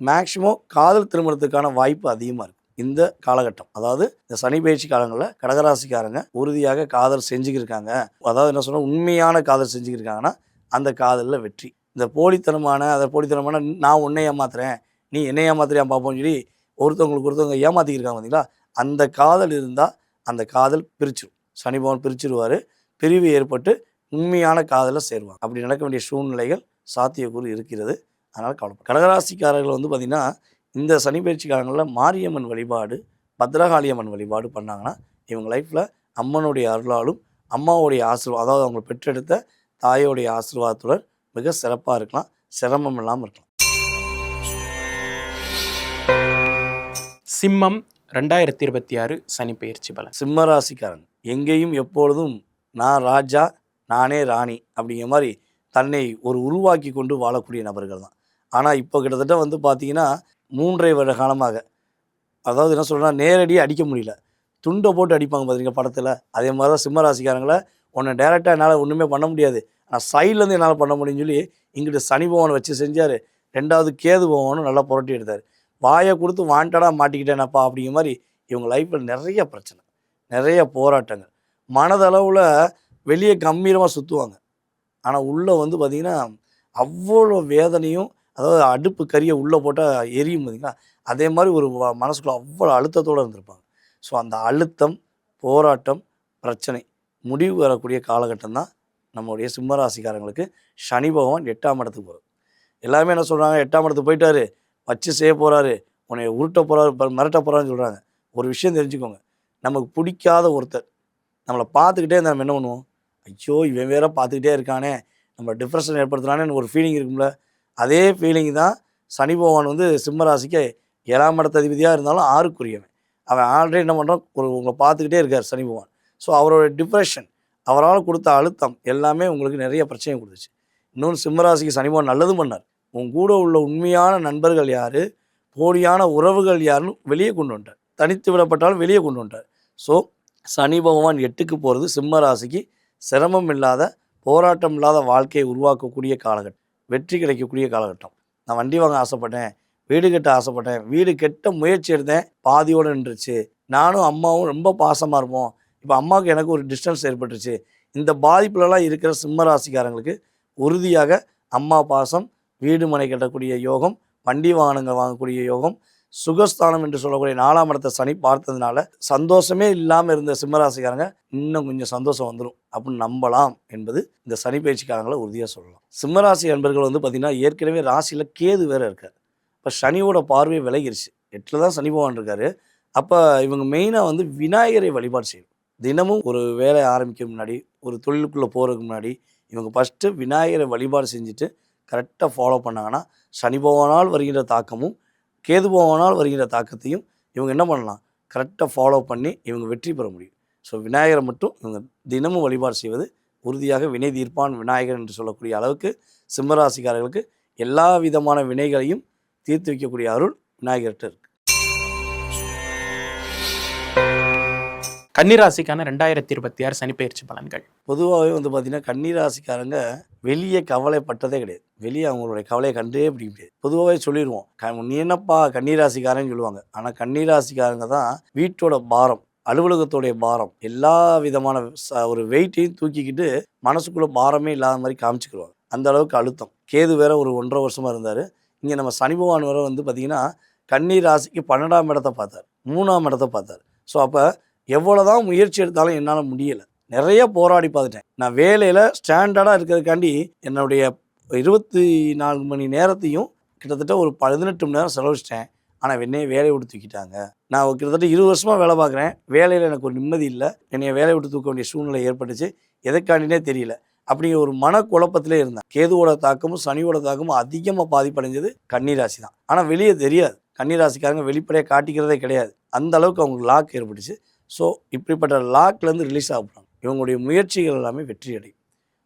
மேக்சிமம் காதல் திருமணத்துக்கான வாய்ப்பு அதிகமாக இருக்குது இந்த காலகட்டம். அதாவது இந்த சனி பயிற்சி காலங்களில் கடகராசிக்காரங்க உறுதியாக காதல் செஞ்சுக்கிருக்காங்க. அதாவது என்ன சொன்னால் உண்மையான காதல் செஞ்சுக்கிருக்காங்கன்னா அந்த காதலில் வெற்றி. இந்த போலித்தனமான நான் உன்னை ஏமாத்துறேன் நீ என்னை ஏமாத்துறியா பார்ப்போம்னு சொல்லி ஒருத்தவங்க ஏமாற்றிக்கிருக்காங்க பார்த்தீங்களா, அந்த காதல் இருந்தால் அந்த காதல் பிரிச்சிடும். சனி பகவான் பிரிச்சிருவார், பிரிவு ஏற்பட்டு உண்மையான காதலில் சேருவாங்க. அப்படி நடக்க வேண்டிய சூழ்நிலைகள் சாத்தியக்கூறு இருக்கிறது. அதனால் கவலைப்படும். கடகராசிக்காரர்கள் பார்த்திங்கன்னா இந்த சனி பயிற்சி காலங்களில் மாரியம்மன் வழிபாடு, பத்ரகாளியம்மன் வழிபாடு பண்ணாங்கன்னா இவங்க லைஃப்பில் அம்மனுடைய அருளாலும் அம்மாவுடைய ஆசீர்வாதம், அதாவது அவங்க பெற்றெடுத்த தாயோடைய ஆசீர்வாதத்துடன் மிக சிறப்பாக இருக்கலாம், சிரமம் இல்லாமல் இருக்கலாம். சிம்மம் 2026 சனி பயிற்சி பலன். சிம்ம ராசிக்காரன் எங்கேயும் எப்பொழுதும் நான் ராஜா நானே ராணி அப்படிங்கிற மாதிரி தன்னை ஒரு உருவாக்கி கொண்டு வாழக்கூடிய நபர்கள் தான். ஆனால் இப்போ கிட்டத்தட்ட பார்த்திங்கன்னா 3.5 வருட காலமாக, அதாவது என்ன சொல்கிறேன்னா நேரடியாக அடிக்க முடியல, துண்டை போட்டு அடிப்பாங்க பார்த்தீங்க படத்தில், அதே மாதிரி தான் சிம்ம ராசிக்காரங்களை உன்னை டேரெக்டாக என்னால் ஒன்றுமே பண்ண முடியாது, ஆனால் சைட்லேருந்து என்னால் பண்ண முடியும்னு சொல்லி இங்கிட்ட சனி பகவானை வச்சு செஞ்சார். 2வது கேது பகவானும் நல்லா புரட்டி எடுத்தார். வாயை கொடுத்து வாண்டடாக மாட்டிக்கிட்டேனப்பா அப்படிங்கிற மாதிரி இவங்க லைஃப்பில் நிறைய பிரச்சனை, நிறைய போராட்டங்கள், மனதளவில் வெளியே கம்பீரமாக சுற்றுவாங்க. ஆனால் உள்ளே வந்து பார்த்திங்கன்னா அவ்வளோ வேதனையும், அதாவது அடுப்பு கறியை உள்ளே போட்டால் எரியும் பார்த்திங்களா, அதே மாதிரி ஒரு மனசுக்குள்ளே அவ்வளோ அழுத்தத்தோடு இருந்திருப்பாங்க. ஸோ அந்த அழுத்தம், போராட்டம், பிரச்சனை முடிவு வரக்கூடிய காலகட்டம் தான் நம்மளுடைய சிம்மராசிக்காரங்களுக்கு சனி பகவான் 8ஆம் இடத்துக்கு போகிறது. எல்லாருமே என்ன சொல்கிறாங்க, 8ஆம் இடத்துக்கு போயிட்டாரு, வச்சு செய்ய போகிறாரு, உன்னை உருட்ட போகிறாரு, மிரட்ட போகிறான்னு சொல்கிறாங்க. ஒரு விஷயம் தெரிஞ்சுக்கோங்க, நமக்கு பிடிக்காத ஒருத்தர் நம்மளை பார்த்துக்கிட்டே இருந்தால் நம்ம என்ன பண்ணுவோம், ஐயோ இவன் வேற பார்த்துக்கிட்டே இருக்கானே, நம்ம டிப்ரெஷன் ஏற்படுத்துறானேன்னு ஒரு ஃபீலிங் இருக்கும்ல. அதே ஃபீலிங் தான் சனி பகவான் வந்து சிம்மராசிக்கு 7ஆம் இடத்து அதிபதியாக இருந்தாலும் 6க்குரியவன். அவன் ஆல்ரெடி என்ன பண்ணுறான், உங்களை பார்த்துக்கிட்டே இருக்கார் சனி பகவான். ஸோ அவரோட டிப்ரெஷன், அவரால் கொடுத்த அழுத்தம் எல்லாமே உங்களுக்கு நிறைய பிரச்சனை கொடுத்துச்சு. இன்னொன்று, சிம்மராசிக்கு சனி பகவான் நல்லதும் பண்ணார். உங்க கூட உள்ள உண்மையான நண்பர்கள் யார், போலியான உறவுகள் யாருன்னு வெளியே கொண்டு வந்துட்டார். தனித்து விடப்பட்டாலும் வெளியே கொண்டு வந்துட்டார். ஸோ சனி பகவான் 8க்கு போகிறது சிம்ம ராசிக்கு சிரமம் இல்லாத, போராட்டம் இல்லாத வாழ்க்கையை உருவாக்கக்கூடிய காலகட்டம், வெற்றி கிடைக்கக்கூடிய காலகட்டம். நான் வண்டி வாங்க ஆசைப்பட்டேன், வீடு கட்ட ஆசைப்பட்டேன், வீடு கெட்ட முயற்சி எடுத்தேன், பாதியோடு நின்றுச்சு. நானும் அம்மாவும் ரொம்ப பாசமாக இருப்போம், இப்போ அம்மாவுக்கு எனக்கு ஒரு டிஸ்டன்ஸ் ஏற்பட்டுருச்சு. இந்த பாதிப்புலலாம் இருக்கிற சிம்ம ராசிக்காரங்களுக்கு உறுதியாக அம்மா பாசம், வீடு மனை கட்டக்கூடிய யோகம், வண்டி வாகனங்கள் வாங்கக்கூடிய யோகம், சுகஸ்தானம் என்று சொல்லக்கூடிய 4ஆம் இடத்தை சனி பார்த்ததுனால சந்தோஷமே இல்லாமல் இருந்த சிம்மராசிக்காரங்க இன்னும் கொஞ்சம் சந்தோஷம் வந்துடும் அப்படின்னு நம்பலாம் என்பது இந்த சனி பயிற்சிக்காரங்களை உறுதியாக சொல்லலாம். சிம்மராசி அன்பர்கள் வந்து பார்த்திங்கன்னா ஏற்கனவே ராசியில் கேது வேறு இருக்கார். இப்போ சனியோட பார்வையை விலகிருச்சு, 8ல் தான் சனி பகவான் இருக்கார். அப்போ இவங்க மெயினாக வந்து விநாயகரை வழிபாடு செய்யணும். தினமும் ஒரு வேலை ஆரம்பிக்க முன்னாடி, ஒரு தொழிலுக்குள்ளே போகிறதுக்கு முன்னாடி இவங்க ஃபஸ்ட்டு விநாயகரை வழிபாடு செஞ்சுட்டு கரெக்டாக ஃபாலோ பண்ணாங்கன்னா சனி பகவானால் வருகின்ற தாக்கமும் கேது பகவானால் வருகின்ற தாக்கத்தையும் இவங்க என்ன பண்ணலாம், கரெக்டாக ஃபாலோ பண்ணி இவங்க வெற்றி பெற முடியும். ஸோ விநாயகரை மட்டும் இவங்க தினமும் வழிபாடு செய்வது உறுதியாக வினை தீர்ப்பான் விநாயகர் என்று சொல்லக்கூடிய அளவுக்கு சிம்மராசிக்காரர்களுக்கு எல்லா விதமான வினைகளையும் தீர்த்து வைக்கக்கூடிய அருள் விநாயகர்கிட்ட இருக்குது. கன்னிராசிக்கான 2026 சனிப்பெயர்ச்சி பலன்கள். பொதுவாகவே வந்து பார்த்திங்கன்னா கன்னிராசிக்காரங்க வெளியே கவலைப்பட்டதே கிடையாது. வெளியே அவங்களுடைய கவலையை கண்டே பிடிக்க முடியாது. பொதுவாகவே சொல்லிடுவோம், நீ என்னப்பா கன்னிராசிக்காரன்னு சொல்லுவாங்க. ஆனால் கன்னிராசிக்காரங்க தான் வீட்டோட பாரம், அலுவலகத்தோடைய பாரம், எல்லா விதமான ஒரு வெயிட்டையும் தூக்கிக்கிட்டு மனசுக்குள்ளே பாரமே இல்லாத மாதிரி காமிச்சிக்கிடுவாங்க. அந்த அளவுக்கு அழுத்தம். கேது வேற ஒரு 1.5 வருஷமாக இருந்தார். இங்கே நம்ம சனி பகவான் வேற வந்து பார்த்திங்கன்னா கன்னிராசிக்கு 12ஆம் இடத்தை பார்த்தார், 3ஆம் இடத்தை பார்த்தார். ஸோ அப்போ எவ்வளோ தான் முயற்சி எடுத்தாலும் என்னால் முடியலை, நிறைய போராடி பார்த்துட்டேன். நான் வேலையில் ஸ்டாண்டர்டாக இருக்கிறதுக்காண்டி என்னுடைய 24 மணி நேரத்தையும் கிட்டத்தட்ட ஒரு 18 மணி நேரம் செலவழிச்சிட்டேன். ஆனால் என்னையை வேலையை விட்டு தூக்கிட்டாங்க. நான் கிட்டத்தட்ட 20 வருஷமாக வேலை பார்க்குறேன், வேலையில் எனக்கு ஒரு நிம்மதி இல்லை, என்னையை வேலையை விட்டு தூக்க வேண்டிய சூழ்நிலை ஏற்பட்டுச்சு, எதற்காண்டினே தெரியல. அப்படிங்கிற ஒரு மனக்குழப்பத்திலே இருந்தேன். கேதுவோட தாக்கமும் சனியோட தாக்கமும் அதிகமாக பாதிப்படைஞ்சது கன்னிராசி தான். ஆனால் வெளியே தெரியாது, கன்னிராசிக்காரங்க வெளிப்படையாக காட்டிக்கிறதே கிடையாது. அந்த அளவுக்கு அவங்களுக்கு லாக் ஏற்பட்டுச்சு. ஸோ இப்படிப்பட்ட லாக்லேருந்து ரிலீஸ் ஆகப்படுறாங்க. இவங்களுடைய முயற்சிகள் எல்லாமே வெற்றி அடையும்.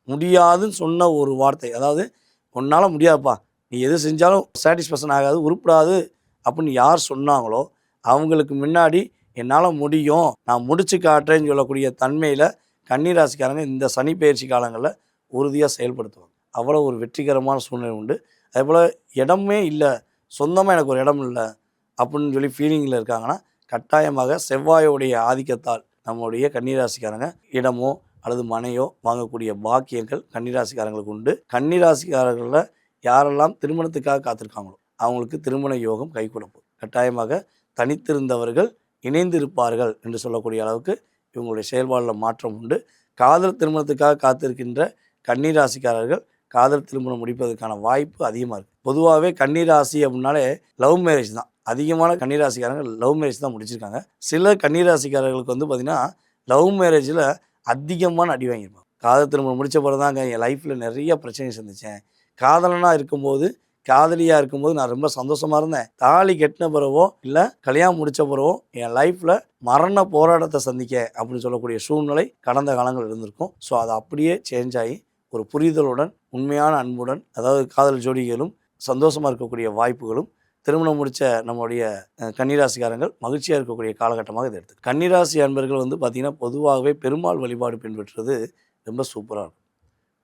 முடியாதுன்னு சொன்ன ஒரு வார்த்தை, அதாவது உன்னால் முடியாதுப்பா, நீ எது செஞ்சாலும் சாட்டிஸ்ஃபேக்ஷன் ஆகாது, உருப்படாது அப்படின்னு யார் சொன்னாங்களோ அவங்களுக்கு முன்னாடி என்னால் முடியும், நான் முடிச்சு காட்டுறேன்னு சொல்லக்கூடிய தன்மையில் கன்னிராசிக்காரங்க இந்த சனி பயிற்சி காலங்களில் உறுதியாக செயல்படுத்துவாங்க. அவ்வளோ ஒரு வெற்றிகரமான சூழ்நிலை உண்டு. அதேபோல் இடமே இல்லை, சொந்தமாக எனக்கு ஒரு இடம் இல்லை அப்படின்னு சொல்லி ஃபீலிங்கில் இருக்காங்கன்னா கட்டாயமாக செவ்வாயோடைய ஆதிக்கத்தால் நம்முடைய கன்னிராசிக்காரங்க இடமோ அல்லது மனையோ வாங்கக்கூடிய பாக்கியங்கள் கன்னிராசிக்காரங்களுக்கு உண்டு. கன்னிராசிக்காரர்களில் யாரெல்லாம் திருமணத்துக்காக காத்திருக்காங்களோ அவங்களுக்கு திருமண யோகம் கை கொடுப்போம். கட்டாயமாக தனித்திருந்தவர்கள் இணைந்திருப்பார்கள் என்று சொல்லக்கூடிய அளவுக்கு இவங்களுடைய செயல்பாடில் மாற்றம் உண்டு. காதல் திருமணத்துக்காக காத்திருக்கின்ற கன்னிராசிக்காரர்கள் காதல் திருமணம் முடிப்பதற்கான வாய்ப்பு அதிகமாக இருக்குது. பொதுவாகவே கன்னிராசி அப்படின்னாலே லவ் மேரேஜ் தான். அதிகமான கன்னிராசிக்காரங்க லவ் மேரேஜ் தான் முடிச்சிருக்காங்க. சில கன்னிராசிக்காரர்களுக்கு வந்து பார்த்திங்கன்னா லவ் மேரேஜில் அதிகமான அடி வாங்கியிருப்பாங்க. காதல் திருமணம் முடித்த பிறகு தாங்க என் லைஃப்பில் நிறைய பிரச்சனை சந்தித்தேன். காதலனாக இருக்கும்போது, காதலியாக இருக்கும்போது நான் ரொம்ப சந்தோஷமாக இருந்தேன். தாலி கட்டின பிறவோ இல்லை கல்யாணம் முடித்த பிறவோ என் லைஃப்பில் மரண போராட்டத்தை சந்திக்க அப்படின்னு சொல்லக்கூடிய சூழ்நிலை கடந்த காலங்கள் இருந்திருக்கும். ஸோ அது அப்படியே சேஞ்ச் ஆகி ஒரு புரிதலுடன், உண்மையான அன்புடன், அதாவது காதல் ஜோடிகளும் சந்தோஷமாக இருக்கக்கூடிய வாய்ப்புகளும் திருமணம் முடித்த நம்முடைய கன்னிராசிக்காரங்கள் மகிழ்ச்சியாக இருக்கக்கூடிய காலகட்டமாக இதை எடுத்து. கன்னிராசி அன்பர்கள் வந்து பார்த்திங்கன்னா பொதுவாகவே பெருமாள் வழிபாடு பின்பற்றுறது ரொம்ப சூப்பராக இருக்கும்.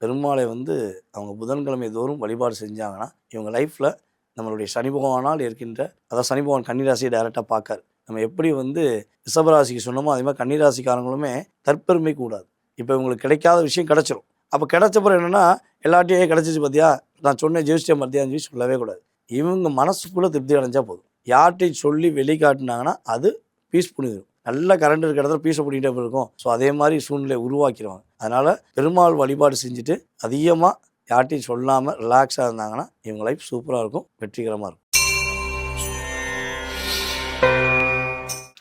பெருமாளை வந்து அவங்க புதன்கிழமை தோறும் வழிபாடு செஞ்சாங்கன்னா இவங்க லைஃப்பில் நம்மளுடைய சனி பகவானால் இருக்கின்ற, அதாவது சனி பகவான் கன்னிராசியை டைரெக்டாக பார்க்காரு. நம்ம எப்படி வந்து ரிஷபராசிக்கு சொன்னோமோ அதே மாதிரி கன்னிராசிக்காரங்களுமே தற்பெருமை கூடாது. இப்போ உங்களுக்கு கிடைக்காத விஷயம் கிடச்சிரும். அப்போ கிடைச்சப்பறம் என்னென்னா எல்லாட்டையும் கிடச்சிச்சு பார்த்தியா, நான் சொன்னேன் ஜெயிச்சிட்டேன் பார்த்தியான்னு சொல்லி சொல்லவே கூடாது. இவங்க மனசுக்குள்ளே திருப்தி அடைஞ்சால் போதும். யார்கிட்டையும் சொல்லி வெளிக்காட்டினாங்கன்னா அது பீஸ் பண்ணிடும். நல்ல கரண்ட் இருக்கிற இடத்துல பீஸை பண்ணிகிட்டே இருக்கும். ஸோ அதே மாதிரி சூழ்நிலையை உருவாக்கிடுவாங்க. அதனால் பெருமாள் வழிபாடு செஞ்சுட்டு அதிகமாக யார்ட்டையும் சொல்லாமல் ரிலாக்ஸாக இருந்தாங்கன்னா இவங்க லைஃப் சூப்பராக இருக்கும், வெற்றிகரமாக இருக்கும்.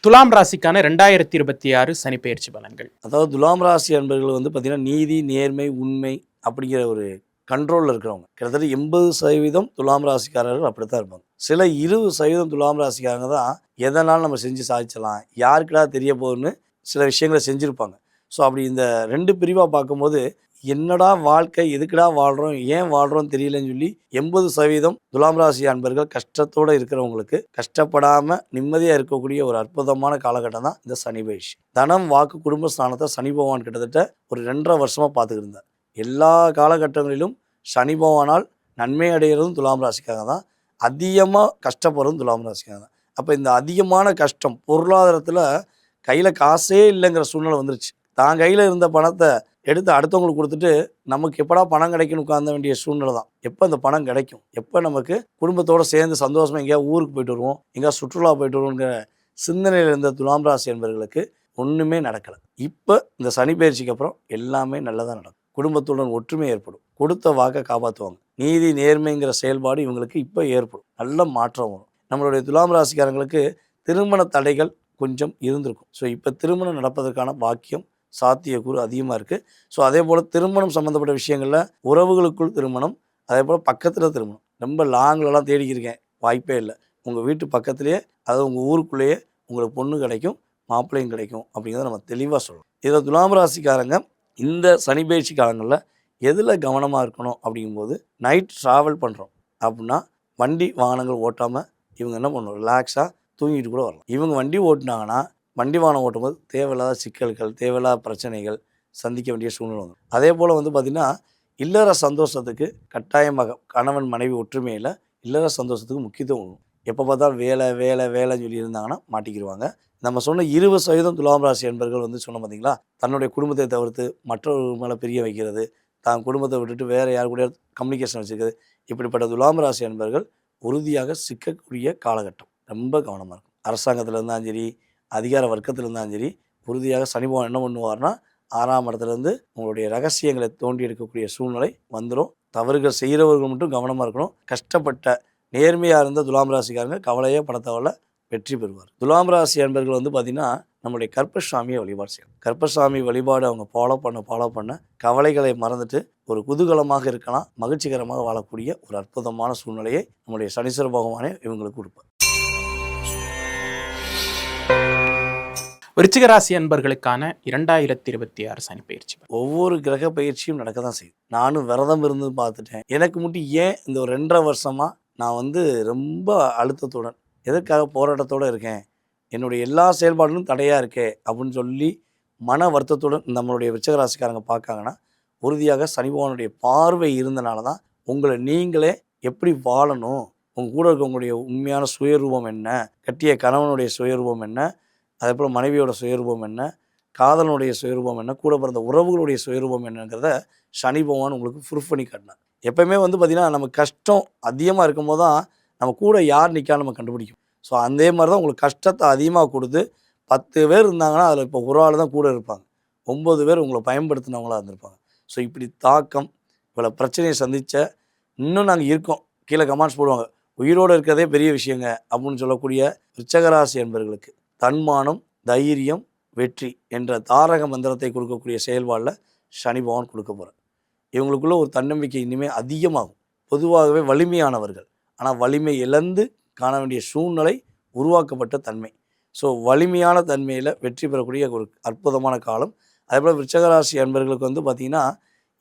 துலாம் ராசிக்கான 2026 சனிப்பெயர்ச்சி பலன்கள். அதாவது துலாம் ராசி அன்பர்கள் வந்து பார்த்திங்கன்னா நீதி, நேர்மை, உண்மை அப்படிங்கிற ஒரு கண்ட்ரோலில் இருக்கிறவங்க. கிட்டத்தட்ட 80% துலாம் ராசிக்காரர்கள் அப்படி தான் இருப்பாங்க. சில 20% துலாம் ராசிக்காரங்க தான் எதனாலும் நம்ம செஞ்சு சாதிச்சலாம், யாருக்குடா தெரிய போகுதுன்னு சில விஷயங்களை செஞ்சுருப்பாங்க. ஸோ அப்படி இந்த 2 பிரிவாக பார்க்கும்போது என்னடா வாழ்க்கை, எதுக்குடா வாழ்கிறோம், ஏன் வாழ்கிறோம் தெரியலன்னு சொல்லி 80% துலாம் ராசி அன்பர்கள் கஷ்டத்தோடு இருக்கிறவங்களுக்கு கஷ்டப்படாமல் நிம்மதியாக இருக்கக்கூடிய ஒரு அற்புதமான காலகட்டம் தான் இந்த சனி பயிற்சி. தனம், வாக்கு, குடும்ப ஸ்தானத்தை சனி பகவான் கிட்டத்தட்ட ஒரு 2.5 வருஷமாக பார்த்துக்கிட்டு இருந்தார். எல்லா காலகட்டங்களிலும் சனி பகவானால் நன்மை அடைகிறதும் துலாம் ராசிக்காக தான், அதிகமாக கஷ்டப்படுறதும் துலாம் ராசிக்காக தான். அப்போ இந்த அதிகமான கஷ்டம் பொருளாதாரத்தில் கையில் காசே இல்லைங்கிற சூழ்நிலை வந்துருச்சு. தான் கையில் இருந்த பணத்தை எடுத்து அடுத்தவங்களுக்கு கொடுத்துட்டு நமக்கு எப்படா பணம் கிடைக்குன்னு உட்கார்ந்த வேண்டிய சூழ்நிலை தான். எப்போ இந்த பணம் கிடைக்கும், எப்போ நமக்கு குடும்பத்தோடு சேர்ந்து சந்தோஷமாக எங்கேயா ஊருக்கு போயிட்டு வருவோம், எங்கேயா சுற்றுலா போயிட்டு வருவோங்கிற சிந்தனையில் இருந்த துலாம் ராசி என்பவர்களுக்கு ஒன்றுமே நடக்கலை. இப்போ இந்த சனி பயிற்சிக்கு அப்புறம் எல்லாமே நல்லதாக நடக்கும். குடும்பத்துடன் ஒற்றுமை ஏற்படும். கொடுத்த வாக்கை காப்பாற்றுவாங்க. நீதி, நேர்மைங்கிற செயல்பாடு இவங்களுக்கு இப்போ ஏற்படும். நல்ல மாற்றம் வரும். நம்மளுடைய துலாம் ராசிக்காரங்களுக்கு திருமண தடைகள் கொஞ்சம் இருந்திருக்கும். ஸோ இப்போ திருமணம் நடப்பதற்கான பாக்கியம், சாத்தியக்கூறு அதிகமாக இருக்குது. ஸோ அதே போல் திருமணம் சம்மந்தப்பட்ட விஷயங்களில் உறவுகளுக்குள் திருமணம், அதே போல் பக்கத்தில் திருமணம். ரொம்ப லாங்லலாம் தேடிக்கிருக்கேன், வாய்ப்பே இல்லை. உங்கள் வீட்டு பக்கத்துலேயே, அதாவது உங்கள் ஊருக்குள்ளேயே உங்களுக்கு பொண்ணு கிடைக்கும், மாப்பிள்ளையும் கிடைக்கும் அப்படிங்கிறத நம்ம தெளிவாக சொல்லணும். இதில் துலாம் ராசிக்காரங்க இந்த சனி பயிற்சி காலங்களில் எதில் கவனமாக இருக்கணும் அப்படிங்கும்போது, நைட் ட்ராவல் பண்ணுறோம் அப்படின்னா வண்டி வாகனங்கள் ஓட்டாமல் இவங்க என்ன பண்ணணும், ரிலாக்ஸாக தூங்கிட்டு கூட வரலாம். இவங்க வண்டி ஓட்டினாங்கன்னா வண்டி வாகனம் ஓட்டும்போது தேவையில்லாத சிக்கல்கள், தேவையில்லாத பிரச்சனைகள் சந்திக்க வேண்டிய சூழ்நிலை வரும். அதே போல் வந்து பார்த்திங்கன்னா இல்லற சந்தோஷத்துக்கு கட்டாயமாக கணவன் மனைவி ஒற்றுமையில் இல்லற சந்தோஷத்துக்கு முக்கியத்துவம். எப்போ பார்த்தா வேலை வேலை வேலைன்னு சொல்லி இருந்தாங்கன்னா மாட்டிக்கிடுவாங்க. நம்ம சொன்ன 20% துலாம் ராசி என்பர்கள் வந்து சொன்ன பார்த்தீங்களா, தன்னுடைய குடும்பத்தை தவிர்த்து மற்றவர்கள் மேலே பிரிய வைக்கிறது, தான் குடும்பத்தை விட்டுட்டு வேறு யார் கூட கம்யூனிகேஷன் வச்சுக்கிறது, இப்படிப்பட்ட துலாம் ராசி என்பர்கள் உறுதியாக சிக்கக்கூடிய காலகட்டம். ரொம்ப கவனமாக இருக்கும். அரசாங்கத்தில் இருந்தாலும் சரி, அதிகார வர்க்கத்தில் இருந்தாலும் சரி, உறுதியாக சனி பகவான் என்ன பண்ணுவார்னா 6ஆம் இடத்துலேருந்து உங்களுடைய ரகசியங்களை தோண்டி எடுக்கக்கூடிய சூழ்நிலை வந்துடும். தவறுகள் செய்கிறவர்கள் மட்டும் கவனமாக இருக்கணும். கஷ்டப்பட்ட நேர்மையாக இருந்த துலாம் ராசிக்காரங்க கவலையே படத்தவரை வெற்றி பெறுவார். துலாம் ராசி அன்பர்கள் வந்து பார்த்திங்கன்னா நம்முடைய கற்பசாமியை வழிபாடு செய்யணும். கற்பசாமி வழிபாடு அவங்க ஃபாலோ பண்ண கவலைகளை மறந்துட்டு ஒரு குதூகலமாக இருக்கலாம், மகிழ்ச்சிகரமாக வாழக்கூடிய ஒரு அற்புதமான சூழ்நிலையை நம்முடைய சனீஸ்வர பகவானே இவங்களுக்கு கொடுப்பார். விருச்சிக ராசி அன்பர்களுக்கான 2026 சனி பயிற்சி. ஒவ்வொரு கிரக பயிற்சியும் நடக்க தான் செய்யும். நானும் விரதம் இருந்து பார்த்துட்டேன். எனக்கு மட்டும் ஏன் இந்த ஒரு 2.5 வருஷமாக நான் வந்து ரொம்ப அழுத்தத்துடன், எதற்காக போராட்டத்தோடு இருக்கேன், என்னுடைய எல்லா செயல்பாடுகளும் தடையாக இருக்கே அப்படின்னு சொல்லி மன வருத்தத்துடன் நம்மளுடைய விருச்சிக ராசிக்காரங்க பார்க்காங்கன்னா, உறுதியாக சனி பகவானுடைய பார்வை இருந்தனால தான் உங்களை நீங்களே எப்படி வாழணும், உங்கள் கூட இருக்கவங்களுடைய உண்மையான சுயரூபம் என்ன, கட்டிய கணவனுடைய சுயரூபம் என்ன, அதே போல் மனைவியோட சுயரூபம் என்ன, காதலனுடைய சுயரூபம் என்ன, கூட பிறந்த உறவுகளுடைய சுயரூபம் என்னங்கிறத சனி பகவான் உங்களுக்கு ப்ரூஃப் பண்ணி காட்டினார். எப்போயுமே வந்து பார்த்திங்கன்னா நம்ம கஷ்டம் அதிகமாக இருக்கும் போது தான் நம்ம கூட யார் நிற்கான்னு நம்ம கண்டுபிடிக்கும். ஸோ அதே மாதிரி தான் உங்களுக்கு கஷ்டத்தை அதிகமாக கொடுத்து 10 பேர் இருந்தாங்கன்னா அதில் இப்போ ஒரு ஆள் தான் கூட இருப்பாங்க, 9 பேர் உங்களை பயன்படுத்தினவங்களாக இருந்திருப்பாங்க. ஸோ இப்படி தாக்கம், இவ்வளோ பிரச்சனையை சந்தித்த இன்னும் நாங்கள் இருக்கோம், கீழே கமெண்ட்ஸ் போடுவாங்க, உயிரோடு இருக்கிறதே பெரிய விஷயங்க அப்படின்னு சொல்லக்கூடிய விருச்சிகராசி என்பவர்களுக்கு தன்மானம், தைரியம், வெற்றி என்ற தாரக மந்திரத்தை கொடுக்கக்கூடிய செயல்பாடில் சனி பகவான் கொடுக்க போகிறார். இவங்களுக்குள்ள ஒரு தன்னம்பிக்கை இனிமேல் அதிகமாகும். பொதுவாகவே வலிமையானவர்கள், ஆனால் வலிமை இழந்து காண வேண்டிய சூழ்நிலை உருவாக்கப்பட்ட தன்மை. ஸோ வலிமையான தன்மையில் வெற்றி பெறக்கூடிய ஒரு அற்புதமான காலம். அதேபோல் விருச்சிகராசி அன்பர்களுக்கு வந்து பார்த்திங்கன்னா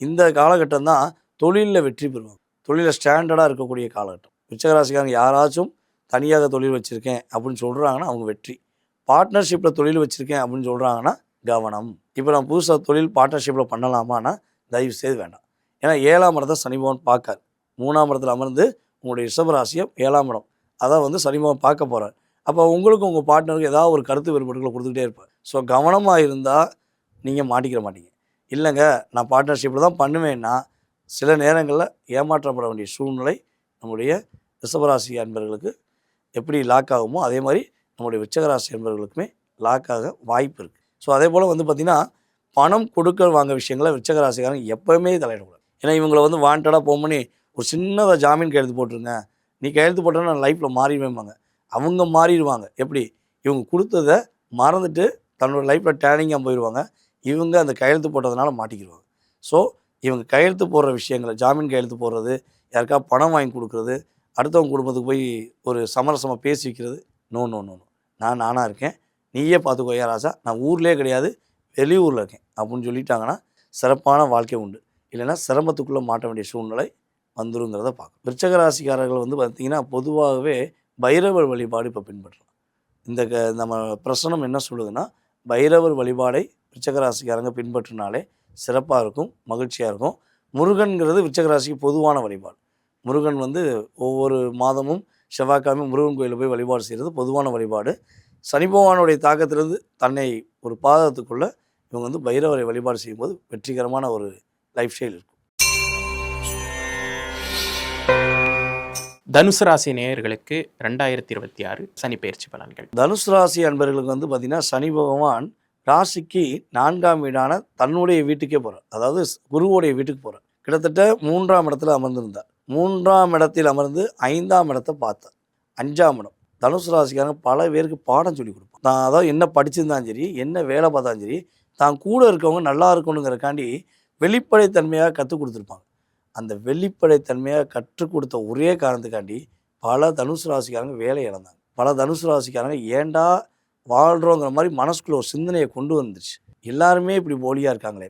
இந்த காலகட்டம் தான் தொழிலில் வெற்றி பெறுவாங்க. தொழிலில் ஸ்டாண்டர்டாக இருக்கக்கூடிய காலகட்டம். விருச்சிகராசிக்காரங்க யாராச்சும் தனியாக தொழில் வச்சுருக்கேன் அப்படின்னு சொல்கிறாங்கன்னா அவங்க வெற்றி. பார்ட்னர்ஷிப்பில் தொழில் வச்சுருக்கேன் அப்படின்னு சொல்கிறாங்கன்னா கவனம். இப்போ நான் புதுசாக தொழில் பார்ட்னர்ஷிப்பில் பண்ணலாமான்னா தயவு செய்து வேண்டாம். ஏன்னா 7ஆம் இடத்தை சனி பகவான் பார்க்கார். 3ஆம் இடத்துல அமர்ந்து உங்களுடைய ரிஷபராசியை 7ஆம் இடம் அதான் வந்து சனி பகவான் பார்க்க போகிறார். அப்போ உங்களுக்கும் உங்கள் பார்ட்னருக்கு ஏதாவது ஒரு கருத்து வேறுபாடுகளை கொடுத்துக்கிட்டே இருப்பார். ஸோ கவனமாக இருந்தால் நீங்கள் மாட்டிக்கிற மாட்டீங்க. இல்லைங்க நான் பார்ட்னர்ஷிப்பில் தான் பண்ணுவேன்னா சில நேரங்களில் ஏமாற்றப்பட வேண்டிய சூழ்நிலை நம்முடைய ரிஷபராசி அன்பர்களுக்கு எப்படி லாக் ஆகுமோ அதே மாதிரி நம்முடைய விருச்சிகராசி அன்பர்களுக்குமே லாக் ஆக வாய்ப்பு இருக்குது. ஸோ அதே போல் வந்து பார்த்திங்கன்னா பணம் கொடுக்கல் வாங்க விஷயங்களை விருச்சிகராசிக்காரங்க எப்போவுமே தலையிடக்கூடாது. ஏன்னா இவங்களை வந்து வாண்டடாக போக பண்ணி ஒரு சின்னதாக ஜாமீன் கையெழுத்து போட்டுருங்க, நீ கையெழுத்து போட்டோன்னா நான் லைஃப்பில் மாறிடுவேம்பாங்க. அவங்க மாறிடுவாங்க. எப்படி? இவங்க கொடுத்ததை மறந்துட்டு தன்னோட லைஃப்பில் டேர்னிங்காக போயிடுவாங்க. இவங்க அந்த கையெழுத்து போட்டதுனால மாட்டிக்கிடுவாங்க. ஸோ இவங்க கையெழுத்து போடுற விஷயங்களை, ஜாமீன் கையெழுத்து போடுறது, யாருக்கா பணம் வாங்கி கொடுக்குறது, அடுத்தவங்க குடும்பத்துக்கு போய் ஒரு சமரசமாக பேசி வைக்கிறது, நோ நோ நோ நோ, நான் நானாக இருக்கேன், நீயே பார்த்துக்கோயா ராசா, நான் ஊர்லேயே கிடையாது வெளியூரில் இருக்கேன் அப்படின்னு சொல்லிட்டாங்கன்னா சிறப்பான வாழ்க்கை உண்டு. இல்லைன்னா சிரமத்துக்குள்ளே மாட்ட வேண்டிய சூழ்நிலை வந்துருங்கிறத பார்க்கணும். விருச்சிக ராசிக்காரர்கள் வந்து பார்த்திங்கன்னா பொதுவாகவே பைரவர் வழிபாடு இப்போ பின்பற்றலாம். இந்த நம்ம பிரசனம் என்ன சொல்லுதுன்னா பைரவர் வழிபாடை விருச்சிக ராசிக்காரங்க பின்பற்றினாலே சிறப்பாக இருக்கும், மகிழ்ச்சியாக இருக்கும். முருகன்கிறது விருச்சிக ராசிக்கு பொதுவான வழிபாடு. முருகன் வந்து ஒவ்வொரு மாதமும் செவ்வாய்க்கிழமை முருகன் கோயிலில் போய் வழிபாடு செய்கிறது பொதுவான வழிபாடு. சனி பகவானுடைய தாக்கத்திலிருந்து தன்னை ஒரு பாதத்துக்குள்ளே இவங்க வந்து பைரவரை வழிபாடு செய்யும்போது வெற்றிகரமான ஒரு லைஃப் ஸ்டைல் இருக்கும். தனுசு ராசி நேயர்களுக்கு 2026 சனி பெயர்ச்சி பலன்கள். தனுசு ராசி அன்பர்களுக்கு வந்து பார்த்திங்கன்னா சனி பகவான் ராசிக்கு 4ஆம் வீடான தன்னுடைய வீட்டுக்கே போகிறார். அதாவது குருவோடைய வீட்டுக்கு போகிறார். கிட்டத்தட்ட 3ஆம் இடத்துல அமர்ந்திருந்தார். 3ஆம் இடத்தில் அமர்ந்து 5ஆம் இடத்தை பார்த்தார். 5ஆம் இடம் தனுசு ராசிக்காரங்க பல பேருக்கு பாடம் சொல்லி கொடுப்போம். தான் அதாவது என்ன படிச்சிருந்தாலும் சரி, என்ன வேலை பார்த்தாலும் சரி, தான் கூட இருக்கவங்க நல்லா இருக்கணுங்கிறக்காண்டி வெளிப்படைத்தன்மையாக கற்றுக் கொடுத்துருப்பாங்க. அந்த வெளிப்படைத்தன்மையாக கற்றுக் கொடுத்த ஒரே காரணத்துக்காண்டி பல தனுசு ராசிக்காரங்க வேலை இழந்தாங்க. பல தனுசு ராசிக்காரங்க ஏண்டா வாழ்கிறோங்கிற மாதிரி மனசுக்குள்ள ஒரு சிந்தனையை கொண்டு வந்துருச்சு. எல்லாருமே இப்படி போலியாக இருக்காங்களே,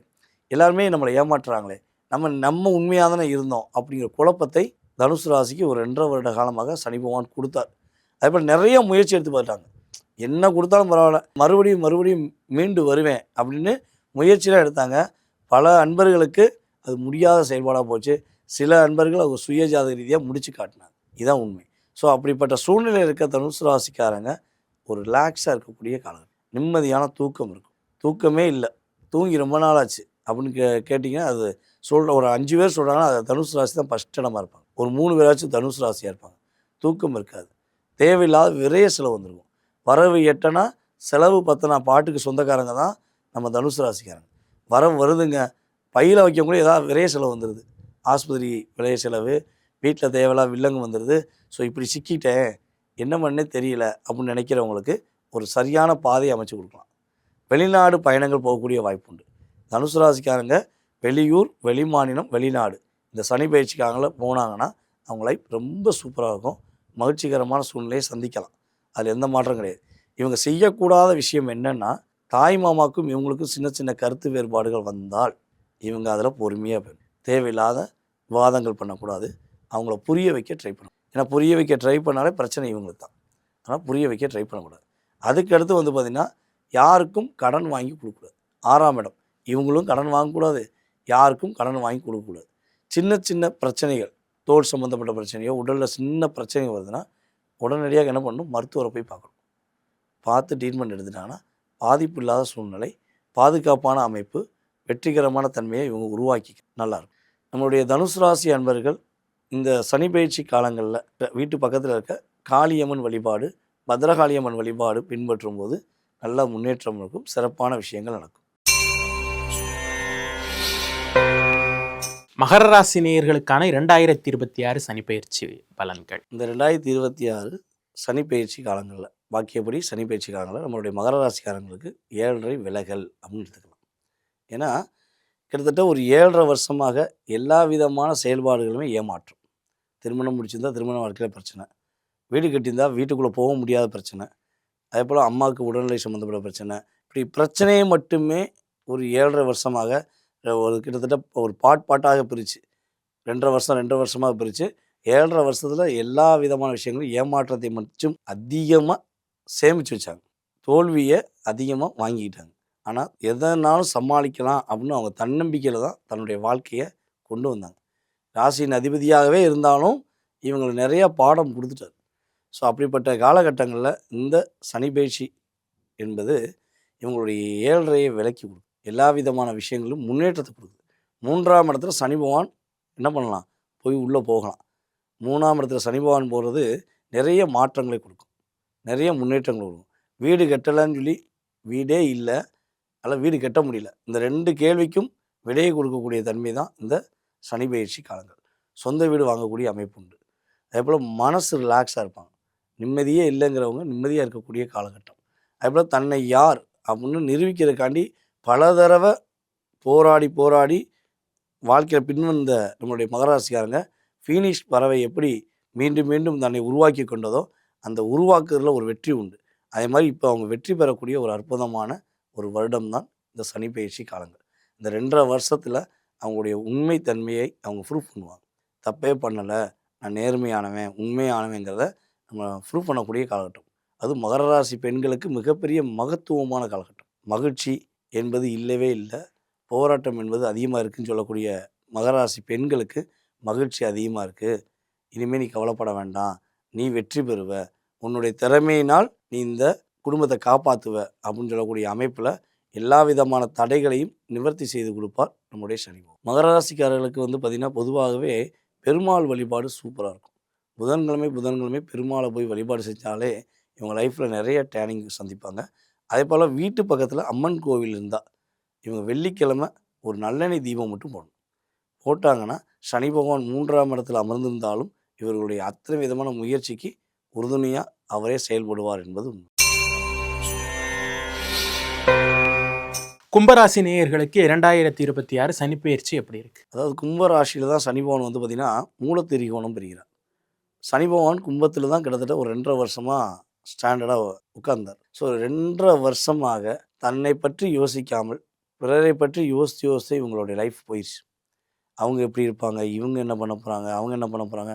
எல்லாருமே நம்மளை ஏமாற்றுறாங்களே, நம்ம உண்மையாக தானே இருந்தோம் அப்படிங்கிற குழப்பத்தை தனுசு ராசிக்கு ஒரு 2.5 வருட காலமாக சனி பகவான் கொடுத்தார். அதேபோல் நிறைய முயற்சி எடுத்து பார்த்தாங்க. என்ன கொடுத்தாலும் பரவாயில்ல, மறுபடியும் மீண்டு வருவேன் அப்படின்னு முயற்சிலாம் எடுத்தாங்க. பல அன்பர்களுக்கு அது முடியாத செயல்பாடாக போச்சு. சில அன்பர்கள் அவங்க சுயஜாத ரீதியாக முடிச்சு காட்டினாங்க. இதுதான் உண்மை. ஸோ அப்படிப்பட்ட சூழ்நிலை இருக்க தனுசு ராசிக்காரங்க ஒரு ரிலாக்ஸாக இருக்கக்கூடிய காலம், நிம்மதியான தூக்கம் இருக்கும். தூக்கமே இல்லை, தூங்கி ரொம்ப நாள் ஆச்சு அப்படின்னு கேட்டிங்கன்னா அது சொல்கிற ஒரு 5 பேர் சொல்கிறாங்கன்னா அது தனுசு ராசி தான் ஃபஸ்ட் இடமா இருப்பாங்க. ஒரு 3 பேராச்சும் தனுசு ராசியாக இருப்பாங்க. தூக்கம் இருக்காது, தேவையில்லாத விரைய செலவு வந்துருக்கும். வரவு எட்டனா செலவு பத்தனா பாட்டுக்கு சொந்தக்காரங்க தான் நம்ம தனுசு ராசிக்காரங்க. வரவு வருதுங்க, பையில் வைக்கக்கூட ஏதாவது விரைய செலவு வந்துடுது. ஆஸ்பத்திரி விரைய செலவு, வீட்டில் தேவையில்லாத வில்லங்கு வந்துடுது. ஸோ இப்படி சிக்கிட்டேன், என்ன பண்ணே தெரியல அப்படின்னு நினைக்கிறவங்களுக்கு ஒரு சரியான பாதையை அமைச்சு கொடுக்கலாம். வெளிநாடு பயணங்கள் போகக்கூடிய வாய்ப்பு உண்டு. தனுசு ராசிக்காரங்க வெளியூர், வெளிமாநிலம், வெளிநாடு இந்த சனி பயிற்சிக்காரங்கள போனாங்கன்னா அவங்க லைஃப் ரொம்ப சூப்பராக இருக்கும். மகிழ்ச்சிகரமான சூழ்நிலையை சந்திக்கலாம். அதில் எந்த மாற்றம் கிடையாது. இவங்க செய்யக்கூடாத விஷயம் என்னென்னா, தாய் மாமாவுக்கும் இவங்களுக்கும் சின்ன சின்ன கருத்து வேறுபாடுகள் வந்தால் இவங்க அதில் பொறுமையாக போயிடும். தேவையில்லாத விவாதங்கள் பண்ணக்கூடாது. அவங்கள புரிய வைக்க ட்ரை பண்ணணும். ஏன்னா புரிய வைக்க ட்ரை பண்ணாலே பிரச்சனை இவங்களுக்கு தான். ஆனால் புரிய வைக்க ட்ரை பண்ணக்கூடாது. அதுக்கடுத்து வந்து பார்த்திங்கன்னா யாருக்கும் கடன் வாங்கி கொடுக்கக்கூடாது. 6ஆம் இடம் இவங்களும் கடன் வாங்கக்கூடாது, யாருக்கும் கடன் வாங்கி கொடுக்கக்கூடாது. சின்ன சின்ன பிரச்சனைகள், தோல் சம்மந்தப்பட்ட பிரச்சனையோ உடலில் சின்ன பிரச்சனை வருதுன்னா உடனடியாக என்ன பண்ணணும், மருத்துவரை போய் பார்க்கணும். பார்த்து ட்ரீட்மெண்ட் எடுத்துட்டாங்கன்னா பாதிப்பு இல்லாத சூழ்நிலை, பாதுகாப்பான அமைப்பு, வெற்றிகரமான தன்மையை இவங்க உருவாக்கிக்க நல்லாயிருக்கும். நம்மளுடைய தனுசு ராசி அன்பர்கள் இந்த சனி பயிற்சி காலங்களில் வீட்டு பக்கத்தில் இருக்க காளியம்மன் வழிபாடு, பத்ரகாளியம்மன் வழிபாடு பின்பற்றும் போது நல்ல முன்னேற்றம் இருக்கும், சிறப்பான விஷயங்கள் நடக்கும். மகர ராசி நேயர்களுக்கான 2026 சனி பெயர்ச்சி பலன்கள். இந்த 2026 சனி பயிற்சி காலங்களில், பாக்கியப்படி சனி பயிற்சி காலங்களில் நம்மளுடைய மகர ராசிக்காரங்களுக்கு 7.5 விலகல் அப்படின்னு எடுத்துக்கலாம். ஏன்னா கிட்டத்தட்ட ஒரு 7.5 வருஷமாக எல்லா விதமான செயல்பாடுகளுமே ஏமாற்றம். திருமணம் முடிச்சிருந்தால் திருமண வாழ்க்கையில் பிரச்சனை, வீடு கட்டியிருந்தால் வீட்டுக்குள்ளே போக முடியாத பிரச்சனை, அதே போல் அம்மாவுக்கு உடல்நிலை சம்மந்தப்பட்ட பிரச்சனை, இப்படி பிரச்சனையை மட்டுமே ஒரு 7.5 வருஷமாக ஒரு கிட்டத்தட்ட ஒரு பாட்டாக பிரித்து 2.5 வருஷமாக பிரித்து 7.5 வருஷத்தில் எல்லா விதமான விஷயங்களும் ஏமாற்றத்தை மட்டும் அதிகமாக சேமித்து வச்சாங்க. தோல்வியை அதிகமாக வாங்கிக்கிட்டாங்க. ஆனால் எதனாலும் சமாளிக்கலாம் அப்படின்னு அவங்க தன்னம்பிக்கையில் தான் தன்னுடைய வாழ்க்கையை கொண்டு வந்தாங்க. ராசியின் அதிபதியாகவே இருந்தாலும் இவங்களுக்கு நிறையா பாடம் கொடுத்துட்டார். ஸோ அப்படிப்பட்ட காலகட்டங்களில் இந்த சனி பயிற்சி என்பது இவங்களுடைய 7.5 விலக்கி கொடுக்கும். எல்லா விதமான விஷயங்களும் முன்னேற்றத்தை கொடுக்குது. 3ஆம் இடத்துல சனி பகவான் என்ன பண்ணலாம், போய் உள்ளே போகலாம். 3ஆம் இடத்துல சனி பகவான் போகிறது நிறைய மாற்றங்களை கொடுக்கும், நிறைய முன்னேற்றங்கள் கொடுக்கும். வீடு கட்டலைன்னு சொல்லி வீடே இல்லை, அதனால் வீடு கட்ட முடியல, இந்த 2 கேள்விக்கும் விடையை கொடுக்கக்கூடிய தன்மை தான் இந்த சனி பயிற்சி காலங்கள். சொந்த வீடு வாங்கக்கூடிய அமைப்பு உண்டு. அதேபோல் மனசு ரிலாக்ஸாக இருப்பாங்க. நிம்மதியே இல்லைங்கிறவங்க நிம்மதியாக இருக்கக்கூடிய காலகட்டம். அதேபோல் தன்னை யார் அப்படின்னு நிரூபிக்கிறதுக்காண்டி பல தடவை போராடி வாழ்க்கையில் பின்வந்த நம்மளுடைய மகராசிக்காரங்க ஃபீனிஷ் பறவை எப்படி மீண்டும் மீண்டும் தன்னை உருவாக்கி கொண்டதோ அந்த உருவாக்குறதுல ஒரு வெற்றி உண்டு. அதே மாதிரி இப்போ அவங்க வெற்றி பெறக்கூடிய ஒரு அற்புதமான ஒரு வருடம் தான் இந்த சனி பயிற்சி காலங்கள். இந்த 2.5 வருஷத்தில் அவங்களுடைய உண்மை தன்மையை அவங்க ப்ரூவ் பண்ணுவாங்க. தப்பே பண்ணலை, நான் நேர்மையானவன் உண்மையானவங்கிறத நம்ம ப்ரூவ் பண்ணக்கூடிய காலகட்டம். அது மகர ராசி பெண்களுக்கு மிகப்பெரிய மகத்துவமான காலகட்டம். மகிழ்ச்சி என்பது இல்லவே இல்லை, போராட்டம் என்பது அதிகமாக இருக்குதுன்னு சொல்லக்கூடிய மகராசி பெண்களுக்கு மகிழ்ச்சி அதிகமாக இருக்குது. இனிமேல் நீ கவலைப்பட வேண்டாம், நீ வெற்றி பெறுவ, உன்னுடைய திறமையினால் நீ இந்த குடும்பத்தை காப்பாற்றுவ அப்படின்னு சொல்லக்கூடிய அமைப்பில் எல்லா விதமான தடைகளையும் நிவர்த்தி செய்து கொடுப்பார் நம்முடைய சனி பகவான். மகர ராசிக்காரர்களுக்கு பார்த்திங்கன்னா பொதுவாகவே பெருமாள் வழிபாடு சூப்பராக இருக்கும். புதன்கிழமை பெருமாளை போய் வழிபாடு செஞ்சாலே இவங்க லைஃப்பில் நிறைய டேர்னிங் சந்திப்பாங்க. அதே போல் வீட்டு பக்கத்தில் அம்மன் கோவில் இருந்தால் இவங்க வெள்ளிக்கிழமை ஒரு நல்லெண்ணெய் தீபம் மட்டும் போட்டாங்கன்னா சனி பகவான் 3ஆம் இடத்துல அமர்ந்திருந்தாலும் இவர்களுடைய அத்தனை விதமான முயற்சிக்கு உறுதுணையாக அவரே செயல்படுவார் என்பது உண்மை. கும்பராசி நேயர்களுக்கு 2026 சனிப்பெயர்ச்சி எப்படி இருக்கு? அதாவது கும்பராசியில் தான் சனி பகவான் பார்த்திங்கன்னா மூலத்திரிகோணம் பெறுகிறார். சனி பகவான் கும்பத்தில் தான் கிட்டத்தட்ட ஒரு 2.5 வருஷமாக ஸ்டாண்டர்டாக உட்கார்ந்தார். ஸோ 2.5 வருஷமாக தன்னை பற்றி யோசிக்காமல் பிறரை பற்றி யோசித்து இவங்களுடைய லைஃப் போயிடுச்சு. அவங்க எப்படி இருப்பாங்க, இவங்க என்ன பண்ண போகிறாங்க, அவங்க என்ன பண்ண போகிறாங்க,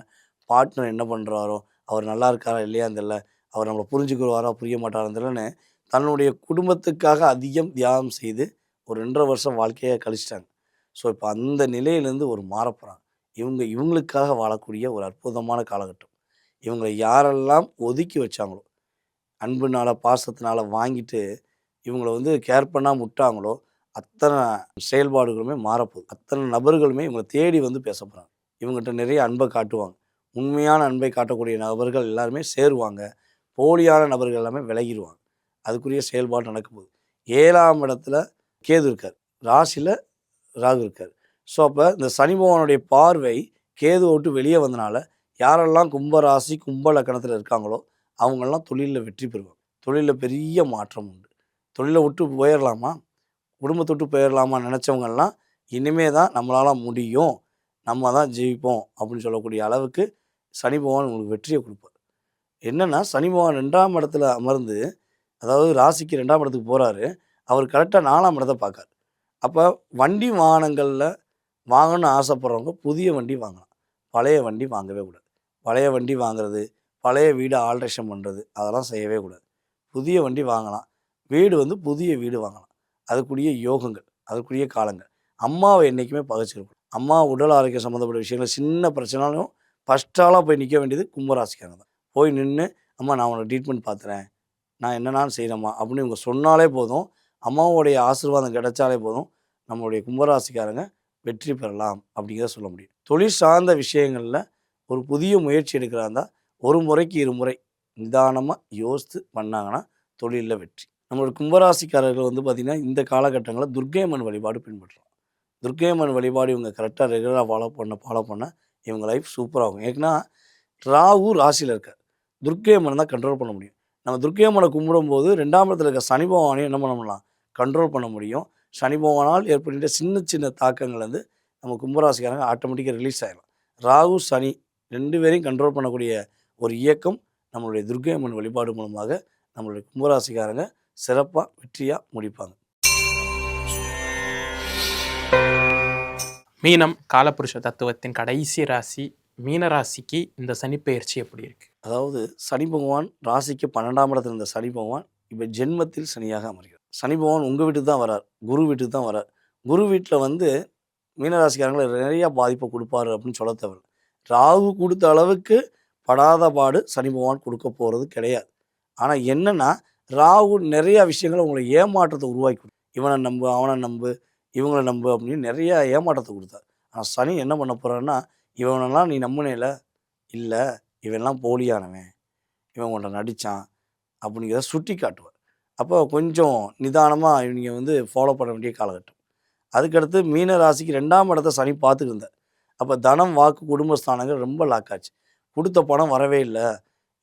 பார்ட்னர் என்ன பண்ணுறாரோ, அவர் நல்லா இருக்காரா இல்லையான்னு தெரியல, அவர் நம்மளை புரிஞ்சுக்குவாரா புரிய மாட்டாரான்னு தெரியலன்னு தன்னுடைய குடும்பத்துக்காக அதிகம் தியாகம் செய்து ஒரு 2.5 வருஷம் வாழ்க்கையை கழிச்சிட்டாங்க. ஸோ இப்போ அந்த நிலையிலேருந்து ஒரு மாறப்போகிறாங்க. இவங்களுக்காக வாழக்கூடிய ஒரு அற்புதமான காலகட்டம். இவங்களை யாரெல்லாம் ஒதுக்கி வச்சாங்களோ, அன்புனால பாசத்தினால வாங்கிட்டு இவங்களை கேர் பண்ணாமல் விட்டாங்களோ அத்தனை செயல்பாடுகளுமே மாறப்போகுது. அத்தனை நபர்களுமே இவங்களை தேடி பேச போகிறாங்க. இவங்ககிட்ட நிறைய அன்பை காட்டுவாங்க. உண்மையான அன்பை காட்டக்கூடிய நபர்கள் எல்லாருமே சேருவாங்க. போலியான நபர்கள் எல்லாமே விலகிடுவாங்க. அதுக்குரிய செயல்பாடு நடக்க போகுது. 7ஆம் இடத்துல கேது இருக்கார், ராசியில் ராகு இருக்கார். ஸோ அப்போ இந்த சனி பகவானுடைய பார்வை கேதுவை விட்டு வெளியே வந்தனால யாரெல்லாம் கும்பராசி கும்ப லக்கணத்தில் இருக்காங்களோ அவங்கெல்லாம் தொழிலில் வெற்றி பெறுவாங்க. தொழிலில் பெரிய மாற்றம் உண்டு. தொழிலை விட்டு போயிடலாமா, குடும்பத்தை விட்டு போயிடலாமா நினச்சவங்கெல்லாம் இனிமே தான் நம்மளால் முடியும், நம்ம தான் ஜெயிப்போம் அப்படின்னு சொல்லக்கூடிய அளவுக்கு சனி பகவான் உங்களுக்கு வெற்றியை கொடுப்பார். என்னென்னா சனி பகவான் 2ஆம் இடத்துல அமர்ந்து, அதாவது ராசிக்கு 2ஆம் இடத்துக்கு போகிறாரு, அவர் கரெக்டாக 4ஆம் இடத்தை பார்க்கார். அப்போ வண்டி வாகனங்களில் வாங்கணும்னு ஆசைப்படுறவங்க புதிய வண்டி வாங்கலாம், பழைய வண்டி வாங்கவே கூடாது. பழைய வண்டி வாங்குறது, பழைய வீடு ஆல்ட்ரேஷன் பண்ணுறது அதெல்லாம் செய்யவே கூடாது. புதிய வண்டி வாங்கலாம், வீடு புதிய வீடு வாங்கலாம். அதுக்குரிய யோகங்கள், அதுக்குரிய காலங்கள். அம்மாவை என்றைக்குமே பகைச்சிருக்கணும். அம்மா உடல் ஆரோக்கியம் சம்மந்தப்பட்ட விஷயங்கள் சின்ன பிரச்சனாலும் ஃபஸ்ட்டாலாக போய் நிற்க வேண்டியது கும்பராசிக்காரங்க தான். போய் நின்று, அம்மா நான் உனக்கு ட்ரீட்மெண்ட் பார்த்துறேன், நான் என்னென்னு செய்கிறேம்மா அப்படின்னு இவங்க சொன்னாலே போதும், அம்மாவோடைய ஆசீர்வாதம் கிடைச்சாலே போதும், நம்மளுடைய கும்பராசிக்காரங்க வெற்றி பெறலாம் அப்படிங்கிறத சொல்ல முடியும். தொழில் சார்ந்த விஷயங்களில் ஒரு புதிய முயற்சி எடுக்கிறாருந்தா ஒரு முறைக்கு 2 முறை நிதானமாக யோசித்து பண்ணாங்கன்னா தொழிலில் வெற்றி. நம்மளோட கும்பராசிக்காரர்கள் பார்த்திங்கன்னா இந்த காலகட்டங்களில் துர்க்கையம்மன் வழிபாடு பின்பற்றலாம். துர்க்கையம்மன் வழிபாடு இவங்க கரெக்டாக ரெகுலராக ஃபாலோ பண்ண இவங்க லைஃப் சூப்பராகும். ஏன்னா ராகு ராசியில் இருக்கார், துர்க்கையம்மன் தான் கண்ட்ரோல் பண்ண முடியும். நம்ம துர்க்கையம்மனை கும்பிடும்போது 2ஆம் இடத்துல இருக்க சனி பகவானையும் என்ன பண்ணலாம், கண்ட்ரோல் பண்ண முடியும். சனி பகவானால் ஏற்படுகின்ற சின்ன தாக்கங்கள் நம்ம கும்பராசிக்காரங்க ஆட்டோமேட்டிக்காக ரிலீஸ் ஆகிடலாம். ராகு சனி 2 பேரையும் கண்ட்ரோல் பண்ணக்கூடிய ஒரு இயக்கம் நம்மளுடைய துர்க்கையம்மன் வழிபாடு மூலமாக நம்மளுடைய கும்பராசிக்காரங்க சிறப்பாக வெற்றியாக முடிப்பாங்க. மீனம் காலபுருஷ தத்துவத்தின் கடைசி ராசி மீன ராசிக்கு இந்த சனிப்பெயர்ச்சி எப்படி இருக்கு? அதாவது சனி பகவான் ராசிக்கு 12ஆம் இடத்துல இருந்த சனி பகவான் இப்போ ஜென்மத்தில் சனியாக அமர்கிறார். சனி பகவான் உங்கள் வீட்டுக்கு தான் வரார், குரு வீட்டுக்கு தான் வரார். குரு வீட்டில் மீனராசிக்காரங்களை நிறையா பாதிப்பை கொடுப்பாரு அப்படின்னு சொல்ல தேவை. ராகு கொடுத்த அளவுக்கு படாத பாடு சனி பகவான் கொடுக்க போகிறது கிடையாது. ஆனால் என்னென்னா ராகு நிறையா விஷயங்களை உங்களை ஏமாற்றத்தை உருவாக்கி கொடுக்கும். இவனை நம்பு, அவனை நம்பு, இவங்கள நம்பு அப்படின்னு நிறைய ஏமாற்றத்தை கொடுத்தார். ஆனால் சனி என்ன பண்ண போகிறான்னா, இவனெல்லாம் நீ நம்பினேல, இல்லை இவன்லாம் போலியானவன், இவன் உன்னை நடித்தான் அப்படிங்கிறத சுட்டி காட்டுவார். அப்போ கொஞ்சம் நிதானமாக இவங்க வந்து ஃபாலோ பண்ண வேண்டிய காலகட்டம். அதுக்கடுத்து மீன ராசிக்கு 2ஆம் இடத்த சனி பார்த்துட்டு இருந்தார். அப்போ தனம், வாக்கு, குடும்பஸ்தானங்கள் ரொம்ப லாக் ஆச்சு. கொடுத்த பணம் வரவே இல்லை.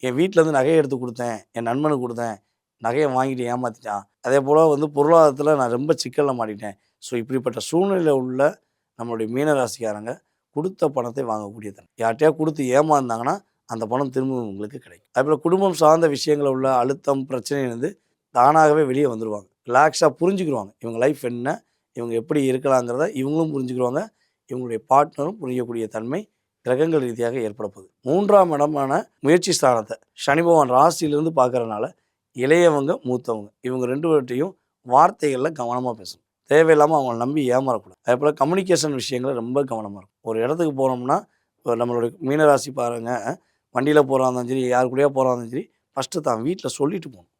என் வீட்டிலேருந்து நகையை எடுத்து கொடுத்தேன், என் நண்பனுக்கு கொடுத்தேன், நகையை வாங்கிட்டு ஏமாற்றிட்டான். அதே போல் வந்து பொருளாதாரத்தில் நான் ரொம்ப சிக்கலில் மாட்டிட்டேன். ஸோ இப்படிப்பட்ட சூழ்நிலையில் உள்ள நம்மளுடைய மீனராசிக்காரங்க கொடுத்த பணத்தை வாங்கக்கூடிய தன்மை. யார்கிட்டயா கொடுத்து ஏமாந்தாங்கன்னா அந்த பணம் திரும்ப உங்களுக்கு கிடைக்கும். அதேபோல் குடும்பம் சார்ந்த விஷயங்களில் உள்ள அழுத்தம், பிரச்சனையிலேருந்து தானாகவே வெளியே வந்துடுவாங்க. ரிலாக்ஸாக புரிஞ்சுக்கிடுவாங்க. இவங்க லைஃப் என்ன, இவங்க எப்படி இருக்கலாங்கிறத இவங்களும் புரிஞ்சுக்கிடுவாங்க. இவங்களுடைய பார்ட்னரும் புரியக்கூடிய தன்மை கிரகங்கள் ரீதியாக ஏற்பட போகுது. 3ஆம் இடமான முயற்சி ஸ்தானத்தை சனி பகவான் ராசியிலிருந்து பார்க்கறதுனால இளையவங்க, மூத்தவங்க இவங்க 2 பேர்ட்டையும் வார்த்தைகளில் கவனமாக பேசணும். தேவையில்லாமல் அவங்கள நம்பி ஏமாறக்கூடாது. அதே போல் கம்யூனிகேஷன் விஷயங்கள் ரொம்ப கவனமாக இருக்கும். ஒரு இடத்துக்கு போகிறோம்னா இப்போ நம்மளுடைய மீனராசி பாருங்க, வண்டியில் போகிறா இருந்தாலும் சரி, யார் கூடயா போகிறா இருந்தாலும் சரி, ஃபஸ்ட்டு தான் வீட்டில் சொல்லிட்டு போகணும்.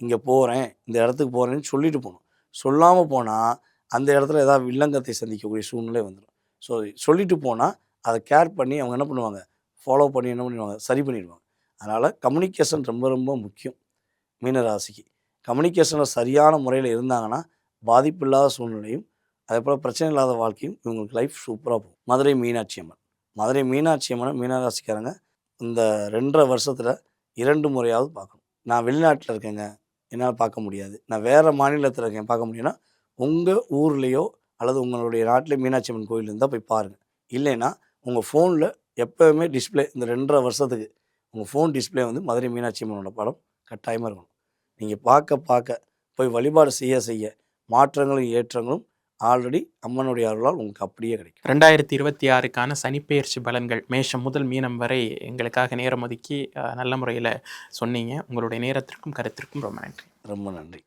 இங்கே போகிறேன், இந்த இடத்துக்கு போகிறேன்னு சொல்லிட்டு போகணும். சொல்லாமல் போனால் அந்த இடத்துல ஏதாவது வில்லங்கத்தை சந்திக்கக்கூடிய சூழ்நிலை வந்துடும். ஸோ சொல்லிட்டு போனால் அதை கேர் பண்ணி அவங்க என்ன பண்ணுவாங்க, ஃபாலோ பண்ணி என்ன பண்ணிடுவாங்க, சரி பண்ணிடுவாங்க. அதனால் கம்யூனிகேஷன் ரொம்ப ரொம்ப முக்கியம் மீனராசிக்கு. கம்யூனிகேஷனில் சரியான முறையில் இருந்தாங்கன்னா பாதிப்பு இல்லாத சூழ்நிலையும் அதே போல் பிரச்சனை இல்லாத வாழ்க்கையும் இவங்களுக்கு லைஃப் சூப்பராக போகும். மதுரை மீனாட்சி அம்மன். மதுரை மீனாட்சி அம்மனை மீனராசிக்காரங்க இந்த 2.5 வருஷத்தில் 2 முறையாவது பார்க்கணும். நான் வெளிநாட்டில் இருக்கேங்க, என்னால் பார்க்க முடியாது, நான் வேறு மாநிலத்தில் இருக்கேன் பார்க்க முடியும்னா உங்கள் ஊர்லேயோ அல்லது உங்களுடைய நாட்டிலே மீனாட்சி அம்மன் கோயில் இருந்தால் போய் பாருங்கள். இல்லைன்னா உங்கள் ஃபோனில் எப்போவுமே டிஸ்பிளே இந்த 2.5 வருஷத்துக்கு உங்கள் ஃபோன் டிஸ்பிளே வந்து மதுரை மீனாட்சி அம்மனோட படம் கட்டாயமாக இருக்கணும். நீங்கள் பார்க்க போய் வழிபாடு செய்ய மாற்றங்களும் ஏற்றங்களும் ஆல்ரெடி அம்மனுடைய அருளால் உங்களுக்கு அப்படியே கிடைக்கும். 2026க்கான சனிப்பெயர்ச்சி பலன்கள் மேஷம் முதல் மீனம் வரை எங்களுக்காக நேரம் ஒதுக்கி நல்ல முறையில் சொன்னீங்க. உங்களுடைய நேரத்திற்கும் கருத்திற்கும் ரொம்ப நன்றி. ரொம்ப நன்றி.